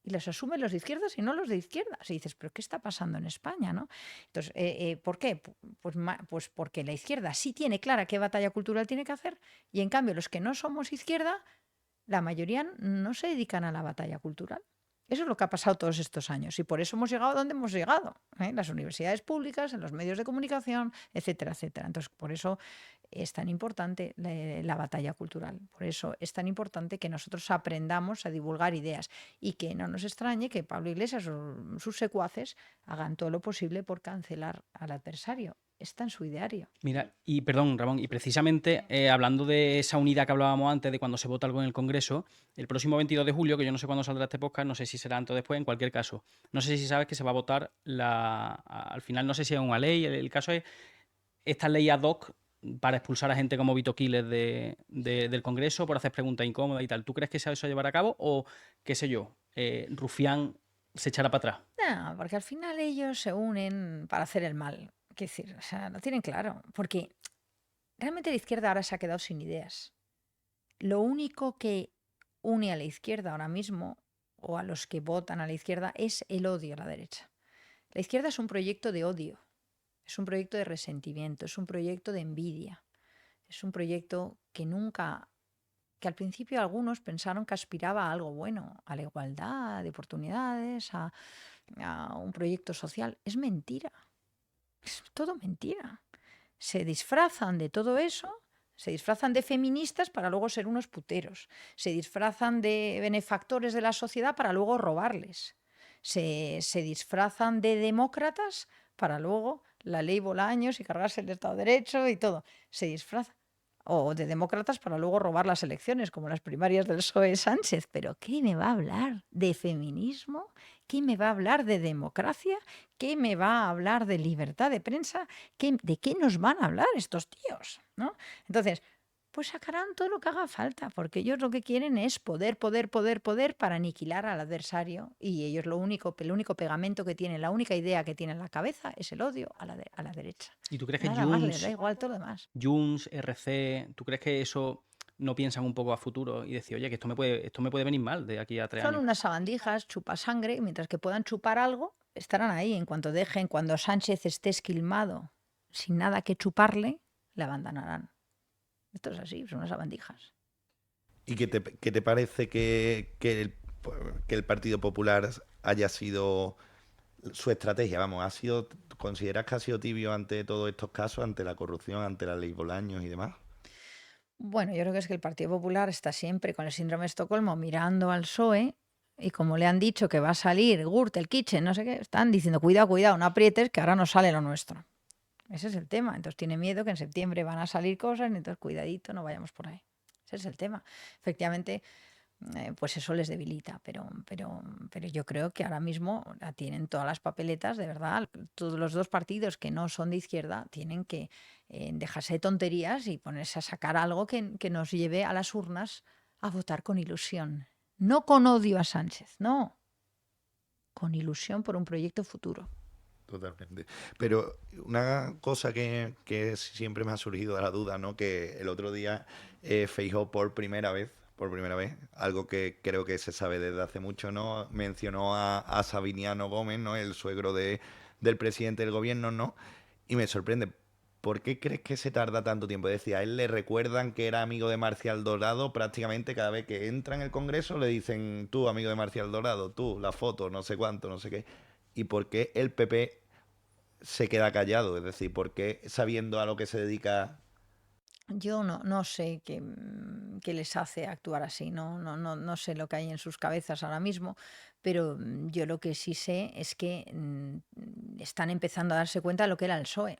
y los asumen los de izquierdas y no los de izquierdas. Y dices, ¿pero qué está pasando en España, no? Entonces, ¿por qué? Pues porque la izquierda sí tiene clara qué batalla cultural tiene que hacer, y en cambio los que no somos izquierda, la mayoría no se dedican a la batalla cultural. Eso es lo que ha pasado todos estos años, y por eso hemos llegado a donde hemos llegado, ¿eh? Las universidades públicas, en los medios de comunicación, etcétera, etcétera. Entonces, por eso es tan importante la batalla cultural. Por eso es tan importante que nosotros aprendamos a divulgar ideas, y que no nos extrañe que Pablo Iglesias o sus secuaces hagan todo lo posible por cancelar al adversario. Está en su ideario. Mira, y perdón, Ramón, y precisamente hablando de esa unidad que hablábamos antes de cuando se vota algo en el Congreso, el próximo 22 de julio, que yo no sé cuándo saldrá este podcast, no sé si será antes o después, en cualquier caso, no sé si sabes que se va a votar al final, no sé si es una ley, el caso es esta ley ad hoc para expulsar a gente como Vito Quiles del Congreso por hacer preguntas incómodas y tal. ¿Tú crees que eso se llevará a cabo o, qué sé yo, Rufián se echará para atrás? No, porque al final ellos se unen para hacer el mal. Quiero decir, o sea, lo tienen claro. Porque realmente la izquierda ahora se ha quedado sin ideas. Lo único que une a la izquierda ahora mismo, o a los que votan a la izquierda, es el odio a la derecha. La izquierda es un proyecto de odio, es un proyecto de resentimiento, es un proyecto de envidia, es un proyecto que al principio algunos pensaron que aspiraba a algo bueno, a la igualdad de oportunidades, a un proyecto social. Es mentira, es todo mentira. Se disfrazan de todo eso, se disfrazan de feministas para luego ser unos puteros, se disfrazan de benefactores de la sociedad para luego robarles, se disfrazan de demócratas para luego la ley Bolaños y cargarse el Estado de Derecho y todo. Se disfrazan. O de demócratas para luego robar las elecciones, como las primarias del PSOE Sánchez. ¿Pero qué me va a hablar de feminismo? ¿Qué me va a hablar de democracia? ¿Qué me va a hablar de libertad de prensa? ¿De qué nos van a hablar estos tíos, ¿no? Entonces, pues sacarán todo lo que haga falta, porque ellos lo que quieren es poder, poder, poder, poder para aniquilar al adversario, y ellos el único pegamento que tienen, la única idea que tienen en la cabeza es el odio a la derecha. ¿Y tú crees que Nada más, les da igual todo lo demás. Junts, RC, tú crees que eso no piensan un poco a futuro y decir, oye, que esto me puede venir mal de aquí a 3 Son años? unas sabandijas, chupasangre, y mientras que puedan chupar algo, estarán ahí. En cuanto cuando Sánchez esté esquilmado, sin nada que chuparle, le abandonarán. Esto es así, son unas sabandijas. ¿Y qué te parece que el Partido Popular haya sido su estrategia? Vamos, ¿consideras que ha sido tibio ante todos estos casos, ante la corrupción, ante la ley Bolaños y demás? Bueno, yo creo que es que el Partido Popular está siempre con el síndrome de Estocolmo mirando al PSOE, y como le han dicho que va a salir Gürtel, Kitchen, no sé qué, están diciendo, cuidado, cuidado, no aprietes, que ahora no sale lo nuestro. Ese es el tema. Entonces tiene miedo que en septiembre van a salir cosas, entonces cuidadito, no vayamos por ahí. Ese es el tema. Efectivamente, pues eso les debilita. Pero yo creo que ahora mismo la tienen todas las papeletas, de verdad. Todos los dos partidos que no son de izquierda tienen que dejarse de tonterías y ponerse a sacar algo que nos lleve a las urnas a votar con ilusión. No con odio a Sánchez, no, con ilusión por un proyecto futuro. Totalmente. Pero una cosa que siempre me ha surgido de la duda, ¿no? Que el otro día Feijóo por primera vez, algo que creo que se sabe desde hace mucho, ¿no? Mencionó a Sabiniano Gómez, ¿no? El suegro del presidente del gobierno, ¿no? Y me sorprende. ¿Por qué crees que se tarda tanto tiempo? Es decir, a él le recuerdan que era amigo de Marcial Dorado, prácticamente cada vez que entra en el Congreso le dicen, tú, amigo de Marcial Dorado, tú, la foto, no sé cuánto, no sé qué. ¿Y por qué el PP se queda callado? Es decir, ¿por qué sabiendo a lo que se dedica? Yo no sé qué les hace actuar así, no sé lo que hay en sus cabezas ahora mismo, pero yo lo que sí sé es que están empezando a darse cuenta de lo que era el PSOE.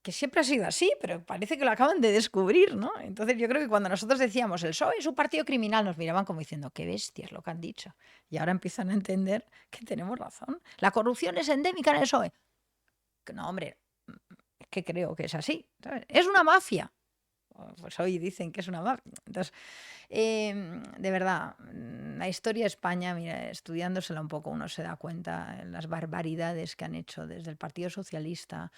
Que siempre ha sido así, pero parece que lo acaban de descubrir, ¿no? Entonces yo creo que cuando nosotros decíamos el PSOE es un partido criminal, nos miraban como diciendo, qué bestia es lo que han dicho. Y ahora empiezan a entender que tenemos razón. La corrupción es endémica en el PSOE. Que no, hombre, es que creo que es así, ¿sabes? Es una mafia. Pues hoy dicen que es una mafia. Entonces, de verdad, la historia de España, mira, estudiándosela un poco uno se da cuenta de las barbaridades que han hecho desde el Partido Socialista,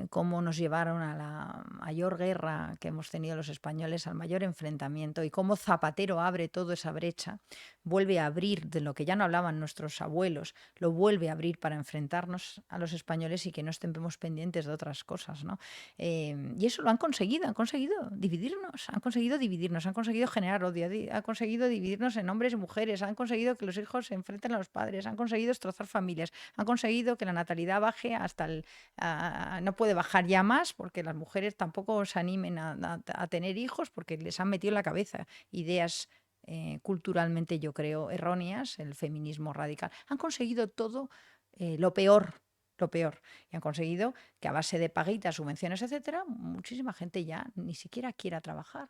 cómo nos llevaron a la mayor guerra que hemos tenido los españoles, al mayor enfrentamiento, y cómo Zapatero abre toda esa brecha, vuelve a abrir de lo que ya no hablaban nuestros abuelos, lo vuelve a abrir para enfrentarnos a los españoles y que no estemos pendientes de otras cosas, ¿no? Y eso lo han conseguido dividirnos, han conseguido generar odio, han conseguido dividirnos en hombres y mujeres, han conseguido que los hijos se enfrenten a los padres, han conseguido destrozar familias, han conseguido que la natalidad baje hasta no puede bajar ya más porque las mujeres tampoco se animen a tener hijos porque les han metido en la cabeza ideas culturalmente, yo creo, erróneas, el feminismo radical. Han conseguido todo lo peor. Lo peor. Y han conseguido que a base de paguitas, subvenciones, etcétera, muchísima gente ya ni siquiera quiera trabajar,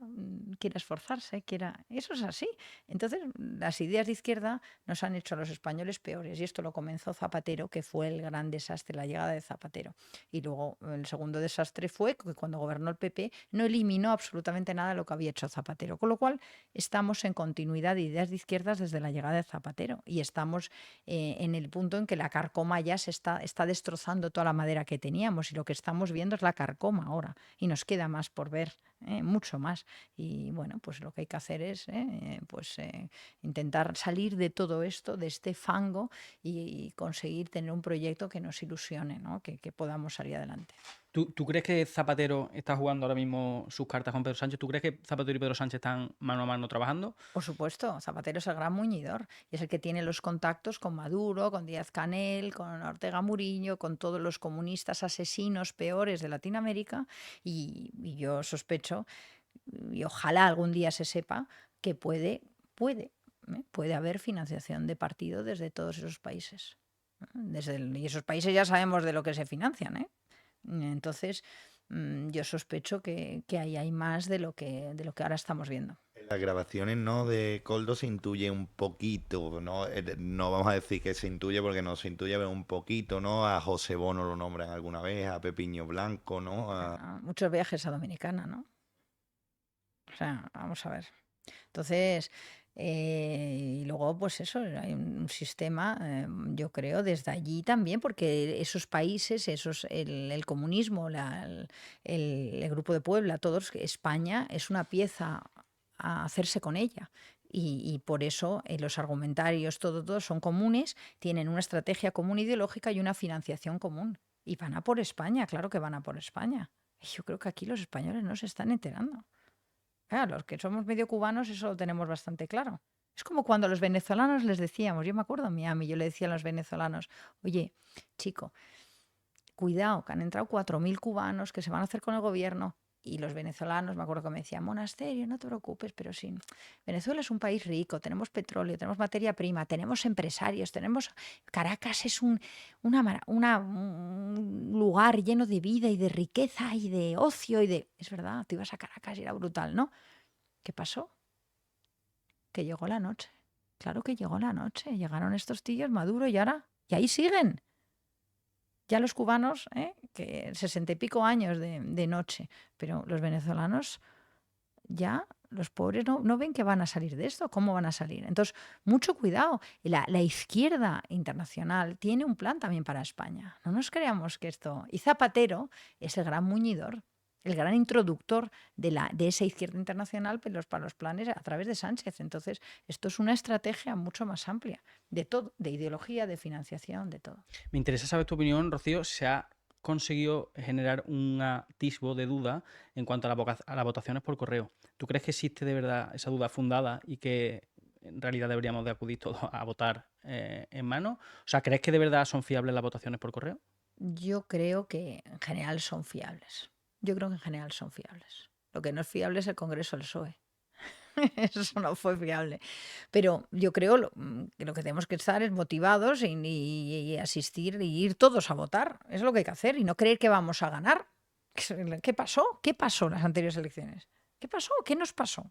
quiera esforzarse, quiera. Eso es así. Entonces, las ideas de izquierda nos han hecho a los españoles peores. Y esto lo comenzó Zapatero, que fue el gran desastre, la llegada de Zapatero. Y luego el segundo desastre fue que cuando gobernó el PP no eliminó absolutamente nada de lo que había hecho Zapatero. Con lo cual, estamos en continuidad de ideas de izquierdas desde la llegada de Zapatero. Y estamos en el punto en que la carcoma ya se está destrozando toda la madera que teníamos y lo que estamos viendo es la carcoma ahora y nos queda más por ver, mucho más. Y bueno, pues lo que hay que hacer es intentar salir de todo esto, de este fango y conseguir tener un proyecto que nos ilusione, ¿no? Que podamos salir adelante. ¿Tú crees que Zapatero está jugando ahora mismo sus cartas con Pedro Sánchez? ¿Tú crees que Zapatero y Pedro Sánchez están mano a mano trabajando? Por supuesto, Zapatero es el gran muñidor y es el que tiene los contactos con Maduro, con Díaz-Canel, con Ortega Murillo, con todos los comunistas asesinos peores de Latinoamérica y yo sospecho, y ojalá algún día se sepa, que puede haber financiación de partido desde todos esos países. Y esos países ya sabemos de lo que se financian, ¿eh? Entonces, yo sospecho que ahí hay más de lo que ahora estamos viendo. En las grabaciones, ¿no? De Coldo se intuye un poquito, ¿no? No vamos a decir que se intuye porque no se intuye, pero un poquito, ¿no? A José Bono lo nombran alguna vez, a Pepiño Blanco, ¿no? Muchos viajes a Dominicana, ¿no? O sea, vamos a ver. Entonces, y luego, pues eso, hay un sistema, yo creo, desde allí también, porque esos países, el comunismo, el Grupo de Puebla, todos, España es una pieza a hacerse con ella. Y por eso los argumentarios, todos son comunes, tienen una estrategia común ideológica y una financiación común. Y van a por España, claro que van a por España. Y yo creo que aquí los españoles no se están enterando. Claro, los que somos medio cubanos eso lo tenemos bastante claro. Es como cuando a los venezolanos les decíamos, yo me acuerdo en Miami, yo le decía a los venezolanos, oye, chico, cuidado, que han entrado 4.000 cubanos que se van a hacer con el gobierno. Y los venezolanos, me acuerdo que me decían, monasterio, no te preocupes, pero sí. Venezuela es un país rico, tenemos petróleo, tenemos materia prima, tenemos empresarios, Caracas es un lugar lleno de vida y de riqueza y de ocio Es verdad, tú ibas a Caracas y era brutal, ¿no? ¿Qué pasó? que llegó la noche. Claro que llegó la noche. Llegaron estos tíos, Maduro, y ahí siguen. Ya los cubanos, que 60 y pico años de noche, pero los venezolanos ya, los pobres no ven que van a salir de esto. ¿Cómo van a salir? Entonces, mucho cuidado. La izquierda internacional tiene un plan también para España. No nos creamos que esto... Y Zapatero es el gran muñidor, el gran introductor de esa izquierda internacional para los planes a través de Sánchez. Entonces, esto es una estrategia mucho más amplia, de todo, de ideología, de financiación, de todo. Me interesa saber tu opinión, Rocío. ¿Se ha conseguido generar un atisbo de duda en cuanto a las votaciones por correo? ¿Tú crees que existe de verdad esa duda fundada y que en realidad deberíamos de acudir todos a votar en mano? O sea, ¿crees que de verdad son fiables las votaciones por correo? Yo creo que en general son fiables. Yo creo que en general son fiables. Lo que no es fiable es el Congreso del PSOE. Eso no fue fiable. Pero yo creo que lo que tenemos que estar es motivados y asistir y ir todos a votar. Es lo que hay que hacer y no creer que vamos a ganar. ¿Qué pasó? ¿Qué pasó en las anteriores elecciones? ¿Qué pasó? ¿Qué nos pasó?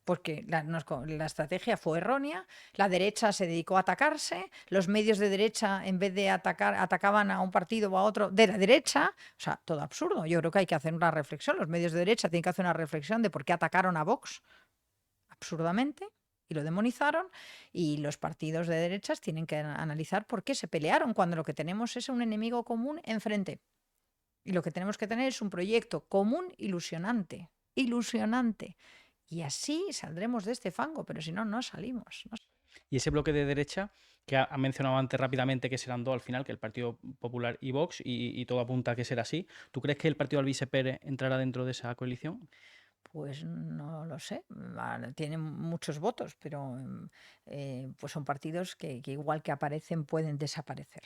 Porque la estrategia fue errónea, la derecha se dedicó a atacarse, los medios de derecha, en vez de atacar, atacaban a un partido o a otro de la derecha. O sea, todo absurdo. Yo creo que hay que hacer una reflexión. Los medios de derecha tienen que hacer una reflexión de por qué atacaron a Vox absurdamente y lo demonizaron, y los partidos de derechas tienen que analizar por qué se pelearon cuando lo que tenemos es un enemigo común enfrente. Y lo que tenemos que tener es un proyecto común ilusionante. Y así saldremos de este fango, pero si no, no salimos. Y ese bloque de derecha, que ha mencionado antes rápidamente que serán dos al final, que el Partido Popular y Vox, y todo apunta a que será así, ¿tú crees que el partido Albizu Pérez entrará dentro de esa coalición? Pues no lo sé, tienen muchos votos, pero pues son partidos que igual que aparecen pueden desaparecer.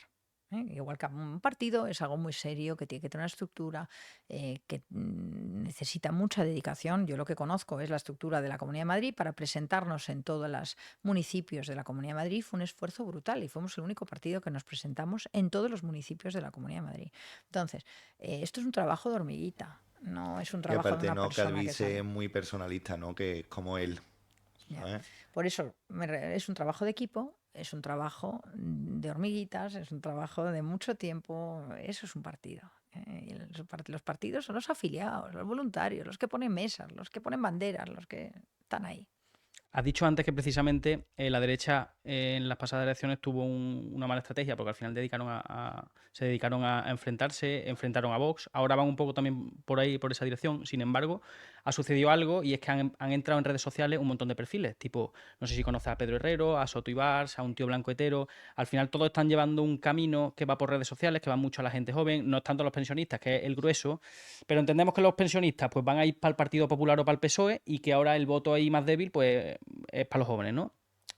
Igual que un partido es algo muy serio, que tiene que tener una estructura, que necesita mucha dedicación. Yo lo que conozco es la estructura de la Comunidad de Madrid. Para presentarnos en todos los municipios de la Comunidad de Madrid fue un esfuerzo brutal y fuimos el único partido que nos presentamos en todos los municipios de la Comunidad de Madrid. Entonces, esto es un trabajo de hormiguita, no es un Y trabajo de aparte, una no, que persona que Albizu sale. es muy personalista, ¿no? Que es como él, Ya. ¿sabes? Por eso es un trabajo de equipo, es un trabajo de hormiguitas, es un trabajo de mucho tiempo. Eso es un partido. Y los partidos son los afiliados, los voluntarios, los que ponen mesas, los que ponen banderas, los que están ahí. Has dicho antes que precisamente la derecha en las pasadas elecciones tuvo una mala estrategia, porque al final se dedicaron a enfrentarse, enfrentaron a Vox. Ahora van un poco también por ahí, por esa dirección. Sin embargo, ha sucedido algo, y es que han entrado en redes sociales un montón de perfiles, tipo, no sé si conoces a Pedro Herrero, a Soto Ibars, a un tío blanco hetero. Al final todos están llevando un camino que va por redes sociales, que va mucho a la gente joven, no es tanto a los pensionistas, que es el grueso, pero entendemos que los pensionistas pues van a ir para el Partido Popular o para el PSOE, y que ahora el voto ahí más débil pues es para los jóvenes, ¿no?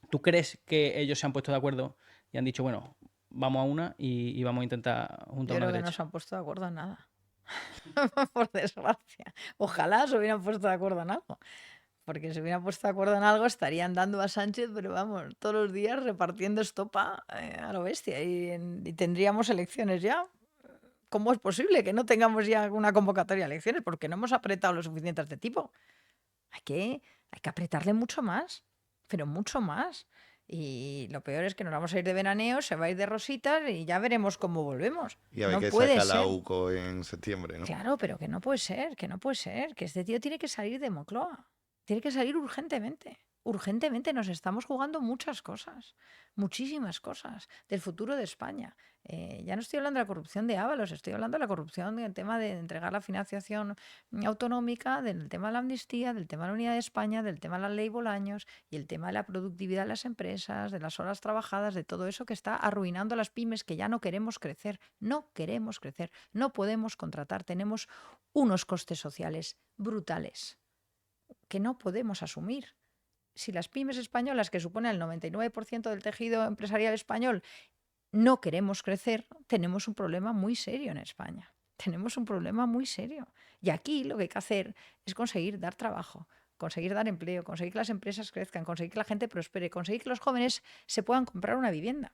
¿Tú crees que ellos se han puesto de acuerdo y han dicho, bueno, vamos a una y vamos a intentar juntar Yo una creo que no derecha? se han puesto de acuerdo en nada. Por desgracia. Ojalá se hubieran puesto de acuerdo en algo. Porque si hubieran puesto de acuerdo en algo estarían dando a Sánchez, pero vamos, todos los días repartiendo estopa a lo bestia. Y tendríamos elecciones ya. ¿Cómo es posible que no tengamos ya una convocatoria de elecciones? Porque no hemos apretado lo suficiente a este tipo. Hay que apretarle mucho más, pero mucho más. Y lo peor es que nos vamos a ir de veraneo, se va a ir de rositas y ya veremos cómo volvemos. Y a ver No que puede saca la ser. UCO en septiembre, ¿no? Claro, pero que no puede ser, que no puede ser, que este tío tiene que salir de Moncloa. Tiene que salir urgentemente. Urgentemente nos estamos jugando muchas cosas, muchísimas cosas del futuro de España. Ya no estoy hablando de la corrupción de Ábalos, estoy hablando de la corrupción del tema de entregar la financiación autonómica, del tema de la amnistía, del tema de la unidad de España, del tema de la ley Bolaños y el tema de la productividad de las empresas, de las horas trabajadas, de todo eso que está arruinando a las pymes, que ya no queremos crecer, no queremos crecer, no podemos contratar, tenemos unos costes sociales brutales que no podemos asumir. Si las pymes españolas, que suponen el 99% del tejido empresarial español, no queremos crecer, tenemos un problema muy serio en España. Tenemos un problema muy serio. Y aquí lo que hay que hacer es conseguir dar trabajo, conseguir dar empleo, conseguir que las empresas crezcan, conseguir que la gente prospere, conseguir que los jóvenes se puedan comprar una vivienda.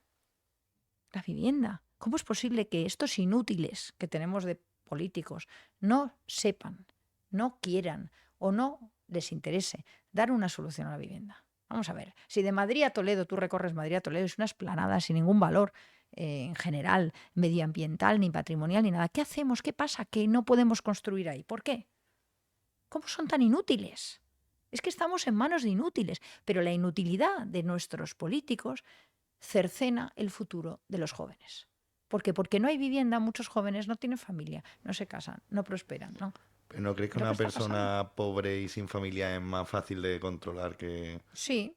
La vivienda. ¿Cómo es posible que estos inútiles que tenemos de políticos no sepan, no quieran o no les interese dar una solución a la vivienda? Vamos a ver, si de Madrid a Toledo tú recorres Madrid a Toledo, es una explanada sin ningún valor en general, medioambiental, ni patrimonial, ni nada. ¿Qué hacemos? ¿Qué pasa? Que no podemos construir ahí. ¿Por qué? ¿Cómo son tan inútiles? Es que estamos en manos de inútiles, pero la inutilidad de nuestros políticos cercena el futuro de los jóvenes. ¿Por qué? Porque no hay vivienda, muchos jóvenes no tienen familia, no se casan, no prosperan, ¿no? ¿Pero no crees que Es lo que una está pasando. persona pobre y sin familia es más fácil de controlar que... Sí,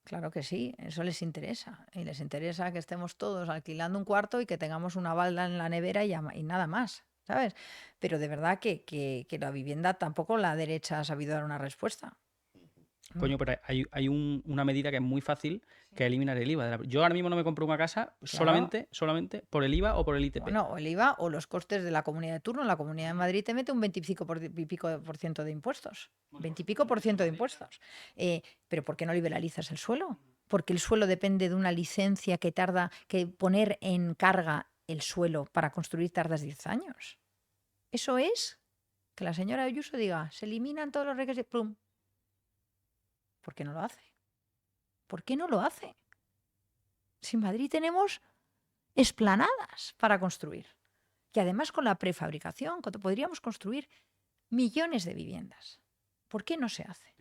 claro que sí, eso les interesa. Y les interesa que estemos todos alquilando un cuarto y que tengamos una balda en la nevera y nada más, ¿sabes? Pero de verdad que la vivienda tampoco la derecha ha sabido dar una respuesta. Coño, pero hay una medida que es muy fácil, que es eliminar el IVA. Yo ahora mismo no me compro una casa Claro. solamente por el IVA o por el ITP. Bueno, o el IVA o los costes de la comunidad de turno. La Comunidad de Madrid te mete un 25% de impuestos. 20 y pico por ciento de impuestos. Pero ¿por qué no liberalizas el suelo? Porque el suelo depende de una licencia que poner en carga el suelo para construir tardas 10 años. Eso es que la señora Ayuso diga, se eliminan todos los requisitos. ¡Pum! ¿Por qué no lo hace? ¿Por qué no lo hace? Si en Madrid tenemos esplanadas para construir. Y además con la prefabricación, cuando podríamos construir millones de viviendas. ¿Por qué no se hace?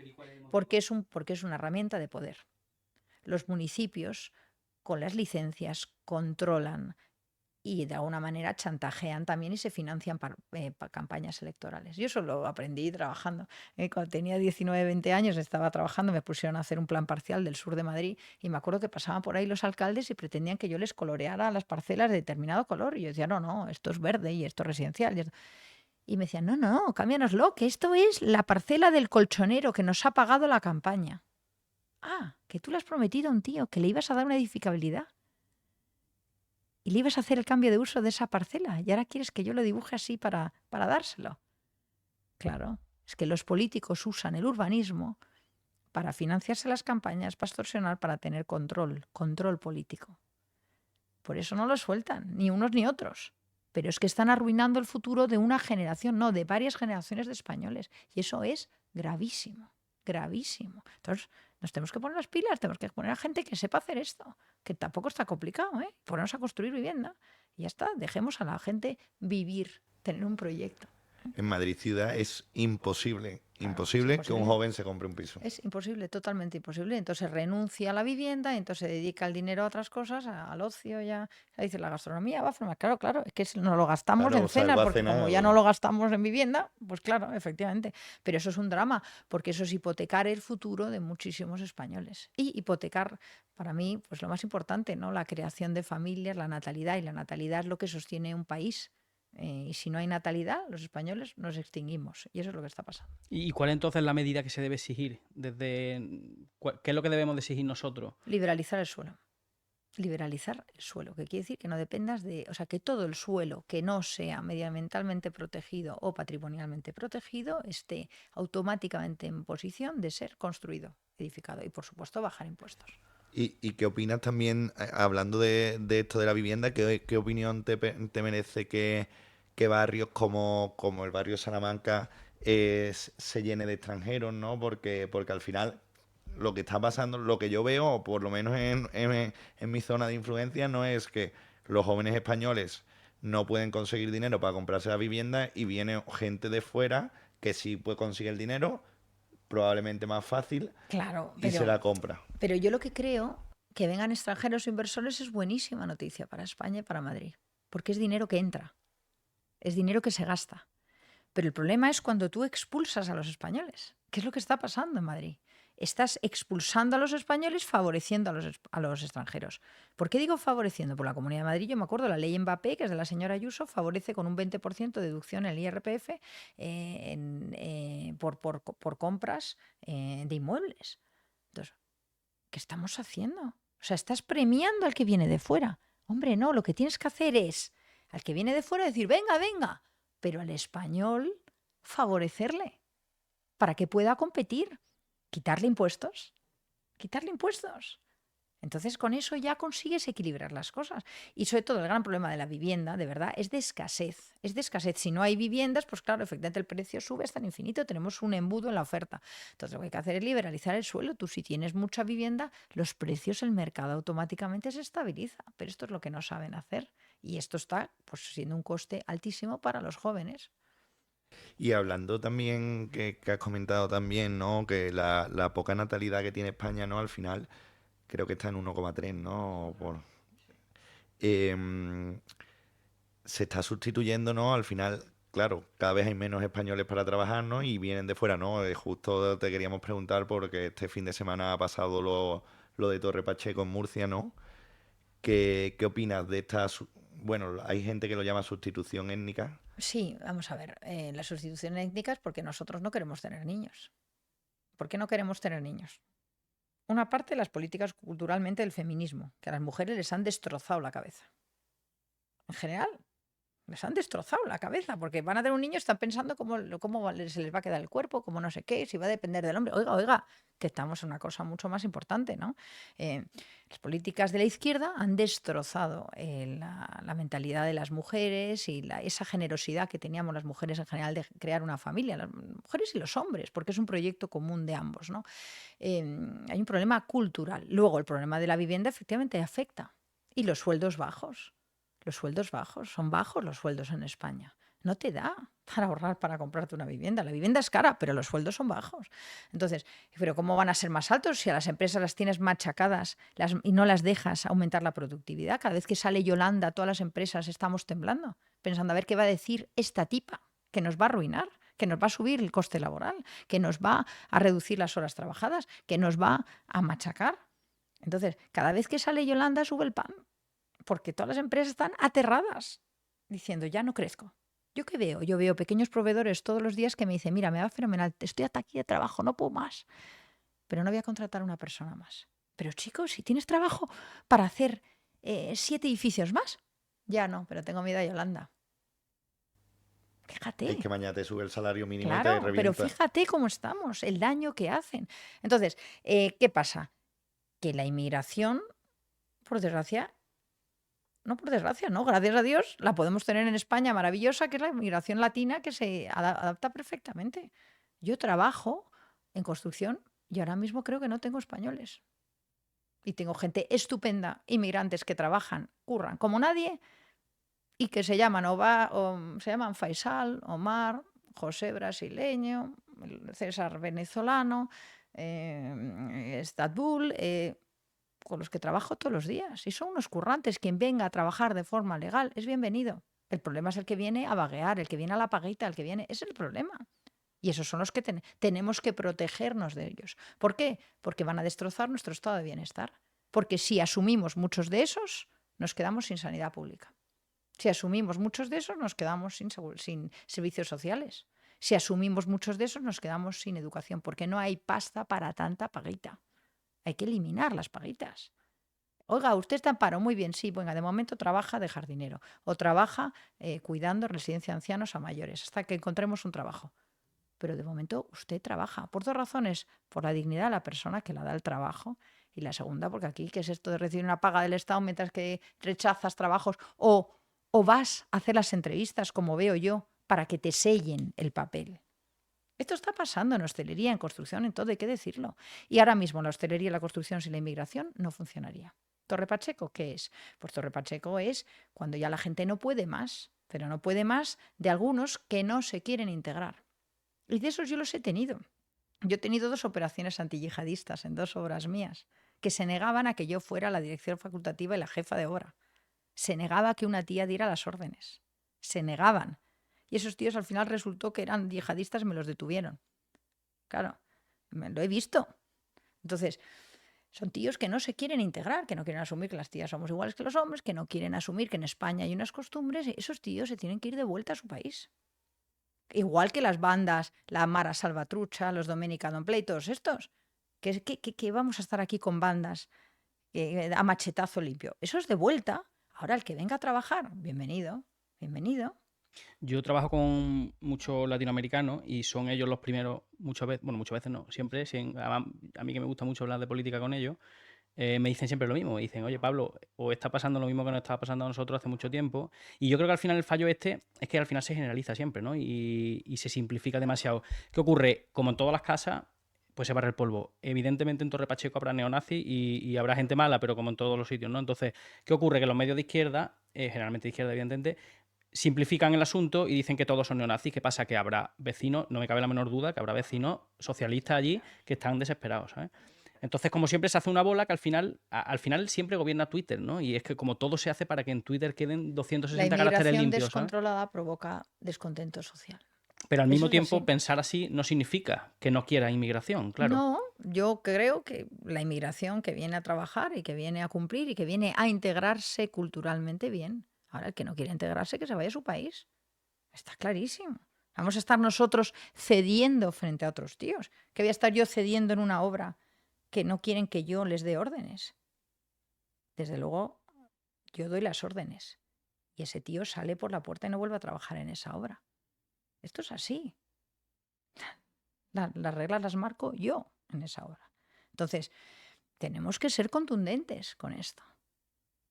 Porque es una herramienta de poder. Los municipios, con las licencias, controlan y de alguna manera chantajean también y se financian para campañas electorales. Yo eso lo aprendí trabajando. Cuando tenía 19, 20 años estaba trabajando, me pusieron a hacer un plan parcial del sur de Madrid y me acuerdo que pasaban por ahí los alcaldes y pretendían que yo les coloreara las parcelas de determinado color. Y yo decía, no, esto es verde y esto es residencial. Y me decían, no, cámbianoslo, que esto es la parcela del colchonero que nos ha pagado la campaña. Ah, que tú le has prometido a un tío que le ibas a dar una edificabilidad. Y le ibas a hacer el cambio de uso de esa parcela. Y ahora quieres que yo lo dibuje así para dárselo. Claro, es que los políticos usan el urbanismo para financiarse las campañas, para extorsionar, para tener control político. Por eso no lo sueltan, ni unos ni otros. Pero es que están arruinando el futuro de una generación, no, de varias generaciones de españoles. Y eso es gravísimo, gravísimo. Entonces, nos tenemos que poner las pilas, tenemos que poner a gente que sepa hacer esto, que tampoco está complicado, ¿eh? Ponernos a construir vivienda y ya está, dejemos a la gente vivir, tener un proyecto. En Madrid ciudad es imposible, Claro, imposible es que un imposible. joven se compre un piso. Es imposible, totalmente imposible. Entonces renuncia a la vivienda, entonces se dedica el dinero a otras cosas, al ocio ya. Dice, la gastronomía va a formar. Claro, claro, es que no lo gastamos Claro, en o salgo cenas, a porque cenar como ya no lo gastamos en vivienda, pues claro, efectivamente. Pero eso es un drama, porque eso es hipotecar el futuro de muchísimos españoles. Y hipotecar, para mí, pues lo más importante, ¿no? La creación de familias, la natalidad. Y la natalidad es lo que sostiene un país. Y si no hay natalidad, los españoles nos extinguimos. Y eso es lo que está pasando. ¿Y cuál entonces es la medida que se debe exigir? ¿Qué es lo que debemos de exigir nosotros? Liberalizar el suelo. Liberalizar el suelo, que quiere decir que no dependas de, o sea, que todo el suelo que no sea medioambientalmente protegido o patrimonialmente protegido esté automáticamente en posición de ser construido, edificado y, por supuesto, bajar impuestos. ¿Y qué opinas también, hablando de esto de la vivienda, qué opinión te merece que barrios como el barrio Salamanca se llene de extranjeros, ¿no? Porque al final lo que está pasando, lo que yo veo, o por lo menos en mi zona de influencia, no es que los jóvenes españoles no pueden conseguir dinero para comprarse la vivienda y viene gente de fuera que sí puede conseguir el dinero, probablemente más fácil, Claro, y se la compra. pero yo lo que creo que vengan extranjeros inversores es buenísima noticia para España y para Madrid, porque es dinero que entra, es dinero que se gasta. Pero el problema es cuando tú expulsas a los españoles. ¿Qué es lo que está pasando en Madrid? Estás expulsando a los españoles, favoreciendo a los extranjeros. ¿Por qué digo favoreciendo? Por la Comunidad de Madrid, yo me acuerdo, la ley Mbappé, que es de la señora Ayuso, favorece con un 20% de deducción en el IRPF por compras de inmuebles. Entonces, ¿qué estamos haciendo? O sea, estás premiando al que viene de fuera. Hombre, no, lo que tienes que hacer es al que viene de fuera decir, venga, venga, pero al español favorecerle para que pueda competir. Quitarle impuestos. Quitarle impuestos. Entonces, con eso ya consigues equilibrar las cosas. Y sobre todo, el gran problema de la vivienda, de verdad, es de escasez. Es de escasez. Si no hay viviendas, pues claro, efectivamente el precio sube hasta el infinito. Tenemos un embudo en la oferta. Entonces, lo que hay que hacer es liberalizar el suelo. Tú, si tienes mucha vivienda, los precios, el mercado automáticamente se estabiliza. Pero esto es lo que no saben hacer. Y esto está pues siendo un coste altísimo para los jóvenes. Y hablando también, que has comentado también, ¿no? Que la poca natalidad que tiene España, ¿no? Al final, creo que está en 1,3, ¿no? Em, se está sustituyendo, ¿no? Al final, claro, cada vez hay menos españoles para trabajar, ¿no? Y vienen de fuera, ¿no? Justo te queríamos preguntar porque este fin de semana ha pasado lo de Torre Pacheco en Murcia, ¿no? ¿Qué opinas de esta? Bueno, hay gente que lo llama sustitución étnica. Sí, vamos a ver. La sustitución étnica es porque nosotros no queremos tener niños. ¿Por qué no queremos tener niños? Una parte, las políticas culturalmente del feminismo, que a las mujeres les han destrozado la cabeza. En general, les han destrozado la cabeza, porque van a tener un niño, están pensando cómo se les va a quedar el cuerpo, cómo no sé qué, si va a depender del hombre. Oiga, oiga, que estamos en una cosa mucho más importante, ¿no? Las políticas de la izquierda han destrozado la mentalidad de las mujeres y esa generosidad que teníamos las mujeres en general de crear una familia, las mujeres y los hombres, porque es un proyecto común de ambos, ¿no? Hay un problema cultural. Luego, el problema de la vivienda efectivamente afecta. Y los sueldos bajos. Los sueldos bajos. Son bajos los sueldos en España. No te da para ahorrar para comprarte una vivienda. La vivienda es cara, pero los sueldos son bajos. Entonces, ¿pero cómo van a ser más altos si a las empresas las tienes machacadas y no las dejas aumentar la productividad? Cada vez que sale Yolanda, todas las empresas estamos temblando, pensando a ver qué va a decir esta tipa, que nos va a arruinar, que nos va a subir el coste laboral, que nos va a reducir las horas trabajadas, que nos va a machacar. Entonces, cada vez que sale Yolanda sube el pan, porque todas las empresas están aterradas, diciendo, ya no crezco. ¿Yo qué veo? Yo veo pequeños proveedores todos los días que me dicen, mira, me va fenomenal, estoy hasta aquí de trabajo, no puedo más, pero no voy a contratar a una persona más. Pero chicos, si tienes trabajo para hacer 7 edificios más, ya no, pero tengo miedo a Yolanda. Es Fíjate. que mañana te sube el salario mínimo y te Claro, pero revienta. fíjate cómo estamos, el daño que hacen. Entonces, ¿qué pasa? Que la inmigración, por desgracia, no por desgracia, no, gracias a Dios, la podemos tener en España maravillosa, que es la inmigración latina que se adapta perfectamente. Yo trabajo en construcción y ahora mismo creo que no tengo españoles. Y tengo gente estupenda, inmigrantes que trabajan, curran como nadie y que se llaman se llaman Faisal, Omar, José brasileño, César venezolano, Estadbul, con los que trabajo todos los días. Y son unos currantes. Quien venga a trabajar de forma legal es bienvenido. El problema es el que viene a vaguear, el que viene a la paguita, el que viene. Ese es el problema. Y esos son los que tenemos que protegernos de ellos. ¿Por qué? Porque van a destrozar nuestro estado de bienestar. Porque si asumimos muchos de esos, nos quedamos sin sanidad pública. Si asumimos muchos de esos, nos quedamos sin servicios sociales. Si asumimos muchos de esos, nos quedamos sin educación, porque no hay pasta para tanta paguita. Hay que eliminar las paguitas. Oiga, usted está en paro, muy bien, sí, venga, de momento trabaja de jardinero o trabaja cuidando residencia de ancianos a mayores hasta que encontremos un trabajo. Pero de momento usted trabaja, por 2 razones, por la dignidad de la persona que la da el trabajo y la segunda, porque aquí, ¿qué es esto de recibir una paga del Estado mientras que rechazas trabajos o vas a hacer las entrevistas, como veo yo, para que te sellen el papel? Esto está pasando en hostelería, en construcción, en todo, hay que decirlo. Y ahora mismo la hostelería, la construcción sin la inmigración no funcionaría. ¿Torre Pacheco qué es? Pues Torre Pacheco es cuando ya la gente no puede más, pero no puede más de algunos que no se quieren integrar. Y de esos yo los he tenido. Yo he tenido 2 operaciones antiyihadistas en 2 obras mías, que se negaban a que yo fuera la dirección facultativa y la jefa de obra. Se negaba a que una tía diera las órdenes. Se negaban. Y esos tíos al final resultó que eran yihadistas y me los detuvieron. Claro, lo he visto. Entonces, son tíos que no se quieren integrar, que no quieren asumir que las tías somos iguales que los hombres, que no quieren asumir que en España hay unas costumbres. Esos tíos se tienen que ir de vuelta a su país. Igual que las bandas, la Mara Salvatrucha, los Domenica Don't Play, todos estos. ¿Qué vamos a estar aquí con bandas a machetazo limpio? Eso es de vuelta. Ahora el que venga a trabajar, bienvenido, bienvenido. Yo trabajo con muchos latinoamericanos y son ellos los primeros, muchas veces no, siempre, a mí que me gusta mucho hablar de política con ellos, me dicen siempre lo mismo. Me dicen, oye, Pablo, o está pasando lo mismo que nos estaba pasando a nosotros hace mucho tiempo. Y yo creo que al final el fallo es que al final se generaliza siempre, ¿no? Y se simplifica demasiado. ¿Qué ocurre? Como en todas las casas, pues se barre el polvo. Evidentemente en Torre Pacheco habrá neonazis y habrá gente mala, pero como en todos los sitios, ¿no? Entonces, ¿qué ocurre? Que los medios de izquierda, generalmente de izquierda, evidentemente, simplifican el asunto y dicen que todos son neonazis. ¿Qué pasa? Que habrá vecinos, no me cabe la menor duda, que habrá vecinos socialistas allí que están desesperados, ¿sabes? Entonces, como siempre, se hace una bola que al final siempre gobierna Twitter, ¿no? Y es que como todo se hace para que en Twitter queden La 260 caracteres inmigración limpios, ¿sabes? descontrolada provoca descontento social. Pero al Eso mismo es tiempo, así. pensar así no significa que no quiera inmigración, claro. No, yo creo que la inmigración que viene a trabajar y que viene a cumplir y que viene a integrarse culturalmente bien. Ahora, el que no quiere integrarse, que se vaya a su país. Está clarísimo. Vamos a estar nosotros cediendo frente a otros tíos. ¿Qué voy a estar yo cediendo en una obra que no quieren que yo les dé órdenes? Desde luego, yo doy las órdenes. Y ese tío sale por la puerta y no vuelve a trabajar en esa obra. Esto es así. Las reglas las marco yo en esa obra. Entonces, tenemos que ser contundentes con esto.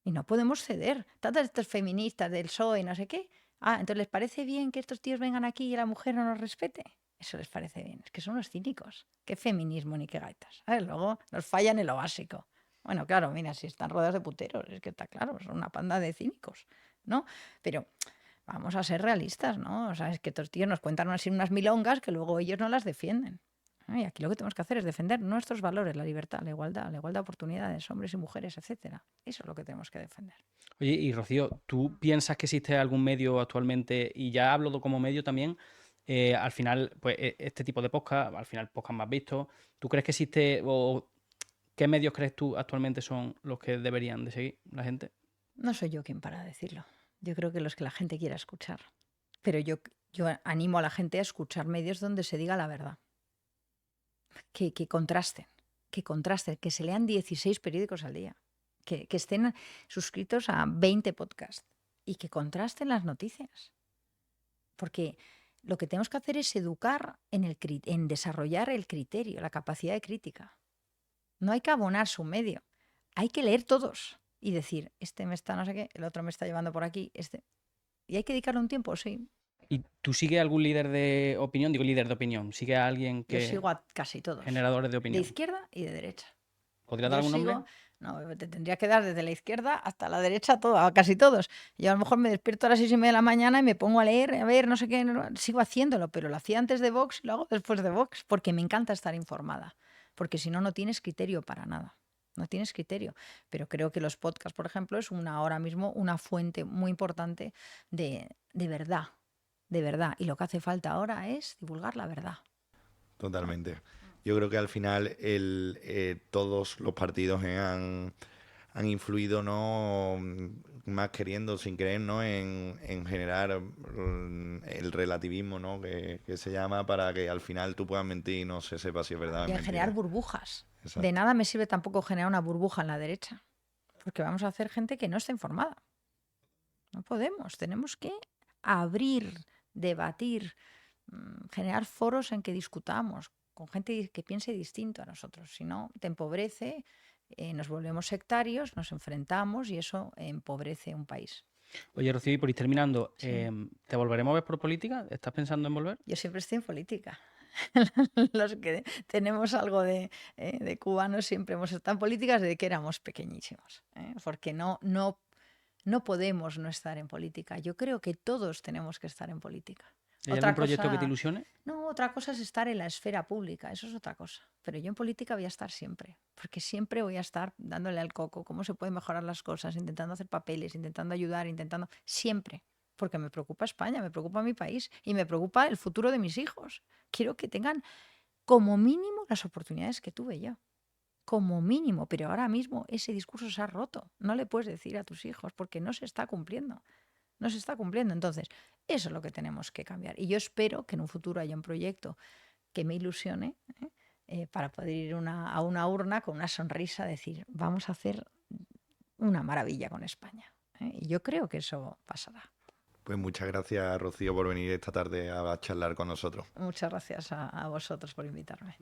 Y no podemos ceder. Tantas de estos feministas del PSOE y no sé qué. Ah, entonces ¿les parece bien que estos tíos vengan aquí y la mujer no nos respete? Eso les parece bien. Es que son unos cínicos. Qué feminismo ni qué gaitas. ¿Sabes? Luego nos fallan en lo básico. Bueno, claro, mira, si están rodeados de puteros, es que está claro, son una panda de cínicos, ¿no? Pero vamos a ser realistas, ¿no? O sea, es que estos tíos nos cuentan así unas milongas que luego ellos no las defienden. Y aquí lo que tenemos que hacer es defender nuestros valores, la libertad, la igualdad de oportunidades, hombres y mujeres, etcétera. Eso es lo que tenemos que defender. Oye, y Rocío, ¿tú piensas que existe algún medio actualmente, y ya hablo como medio también, al final, pues este tipo de podcast, al final podcast más vistos, ¿tú crees que existe o qué medios crees tú actualmente son los que deberían de seguir la gente? No soy yo quien para decirlo. Yo creo que los que la gente quiera escuchar. Pero yo animo a la gente a escuchar medios donde se diga la verdad. Que contrasten, que se lean 16 periódicos al día, que estén suscritos a 20 podcasts y que contrasten las noticias. Porque lo que tenemos que hacer es educar en desarrollar el criterio, la capacidad de crítica. No hay que abonar su medio, hay que leer todos y decir, este me está no sé qué, el otro me está llevando por aquí, este. Y hay que dedicarle un tiempo, sí. ¿Y tú sigues algún líder de opinión? Digo, líder de opinión. ¿Sigue a alguien Yo que... sigo a casi todos, generadores de de opinión? izquierda y de derecha. ¿Podría dar Yo algún nombre? sigo, no, te tendría que dar desde la izquierda hasta la derecha, a casi todos. Yo a lo mejor me despierto a las 6:30 de la mañana y me pongo a leer, a ver, no sé qué, sigo haciéndolo, pero lo hacía antes de Vox y lo hago después de Vox, porque me encanta estar informada, porque si no, no tienes criterio para nada. No tienes criterio. Pero creo que los podcasts, por ejemplo, es ahora mismo una fuente muy importante de verdad, de verdad. Y lo que hace falta ahora es divulgar la verdad. Totalmente. Yo creo que al final todos los partidos han influido, ¿no? Más queriendo, sin querer, ¿no? En generar el relativismo, ¿no? Que se llama para que al final tú puedas mentir y no se sepa si es verdad o Y es en generar mentira. burbujas. De Exacto. nada me sirve tampoco generar una burbuja en la derecha, porque vamos a hacer gente que no está informada. No podemos, tenemos que abrir, debatir, generar foros en que discutamos con gente que piense distinto a nosotros. Si no, te empobrece, nos volvemos sectarios, nos enfrentamos y eso empobrece un país. Oye, Rocío, y por ir terminando, Sí. ¿te volveremos a ver por política? ¿Estás pensando en volver? Yo siempre estoy en política. Los que tenemos algo de cubanos siempre hemos estado en política desde que éramos pequeñísimos, porque no podemos no estar en política. Yo creo que todos tenemos que estar en política. ¿Hay algún proyecto que te ilusione? No, otra cosa es estar en la esfera pública, eso es otra cosa. Pero yo en política voy a estar siempre, porque siempre voy a estar dándole al coco, cómo se pueden mejorar las cosas, intentando hacer papeles, intentando ayudar, siempre. Porque me preocupa España, me preocupa mi país y me preocupa el futuro de mis hijos. Quiero que tengan como mínimo las oportunidades que tuve yo. Como mínimo, pero ahora mismo ese discurso se ha roto. No le puedes decir a tus hijos porque no se está cumpliendo. No se está cumpliendo. Entonces, eso es lo que tenemos que cambiar. Y yo espero que en un futuro haya un proyecto que me ilusione para poder ir a una urna con una sonrisa, decir, vamos a hacer una maravilla con España. Y yo creo que eso pasará. Pues muchas gracias, Rocío, por venir esta tarde a charlar con nosotros. Muchas gracias a vosotros por invitarme.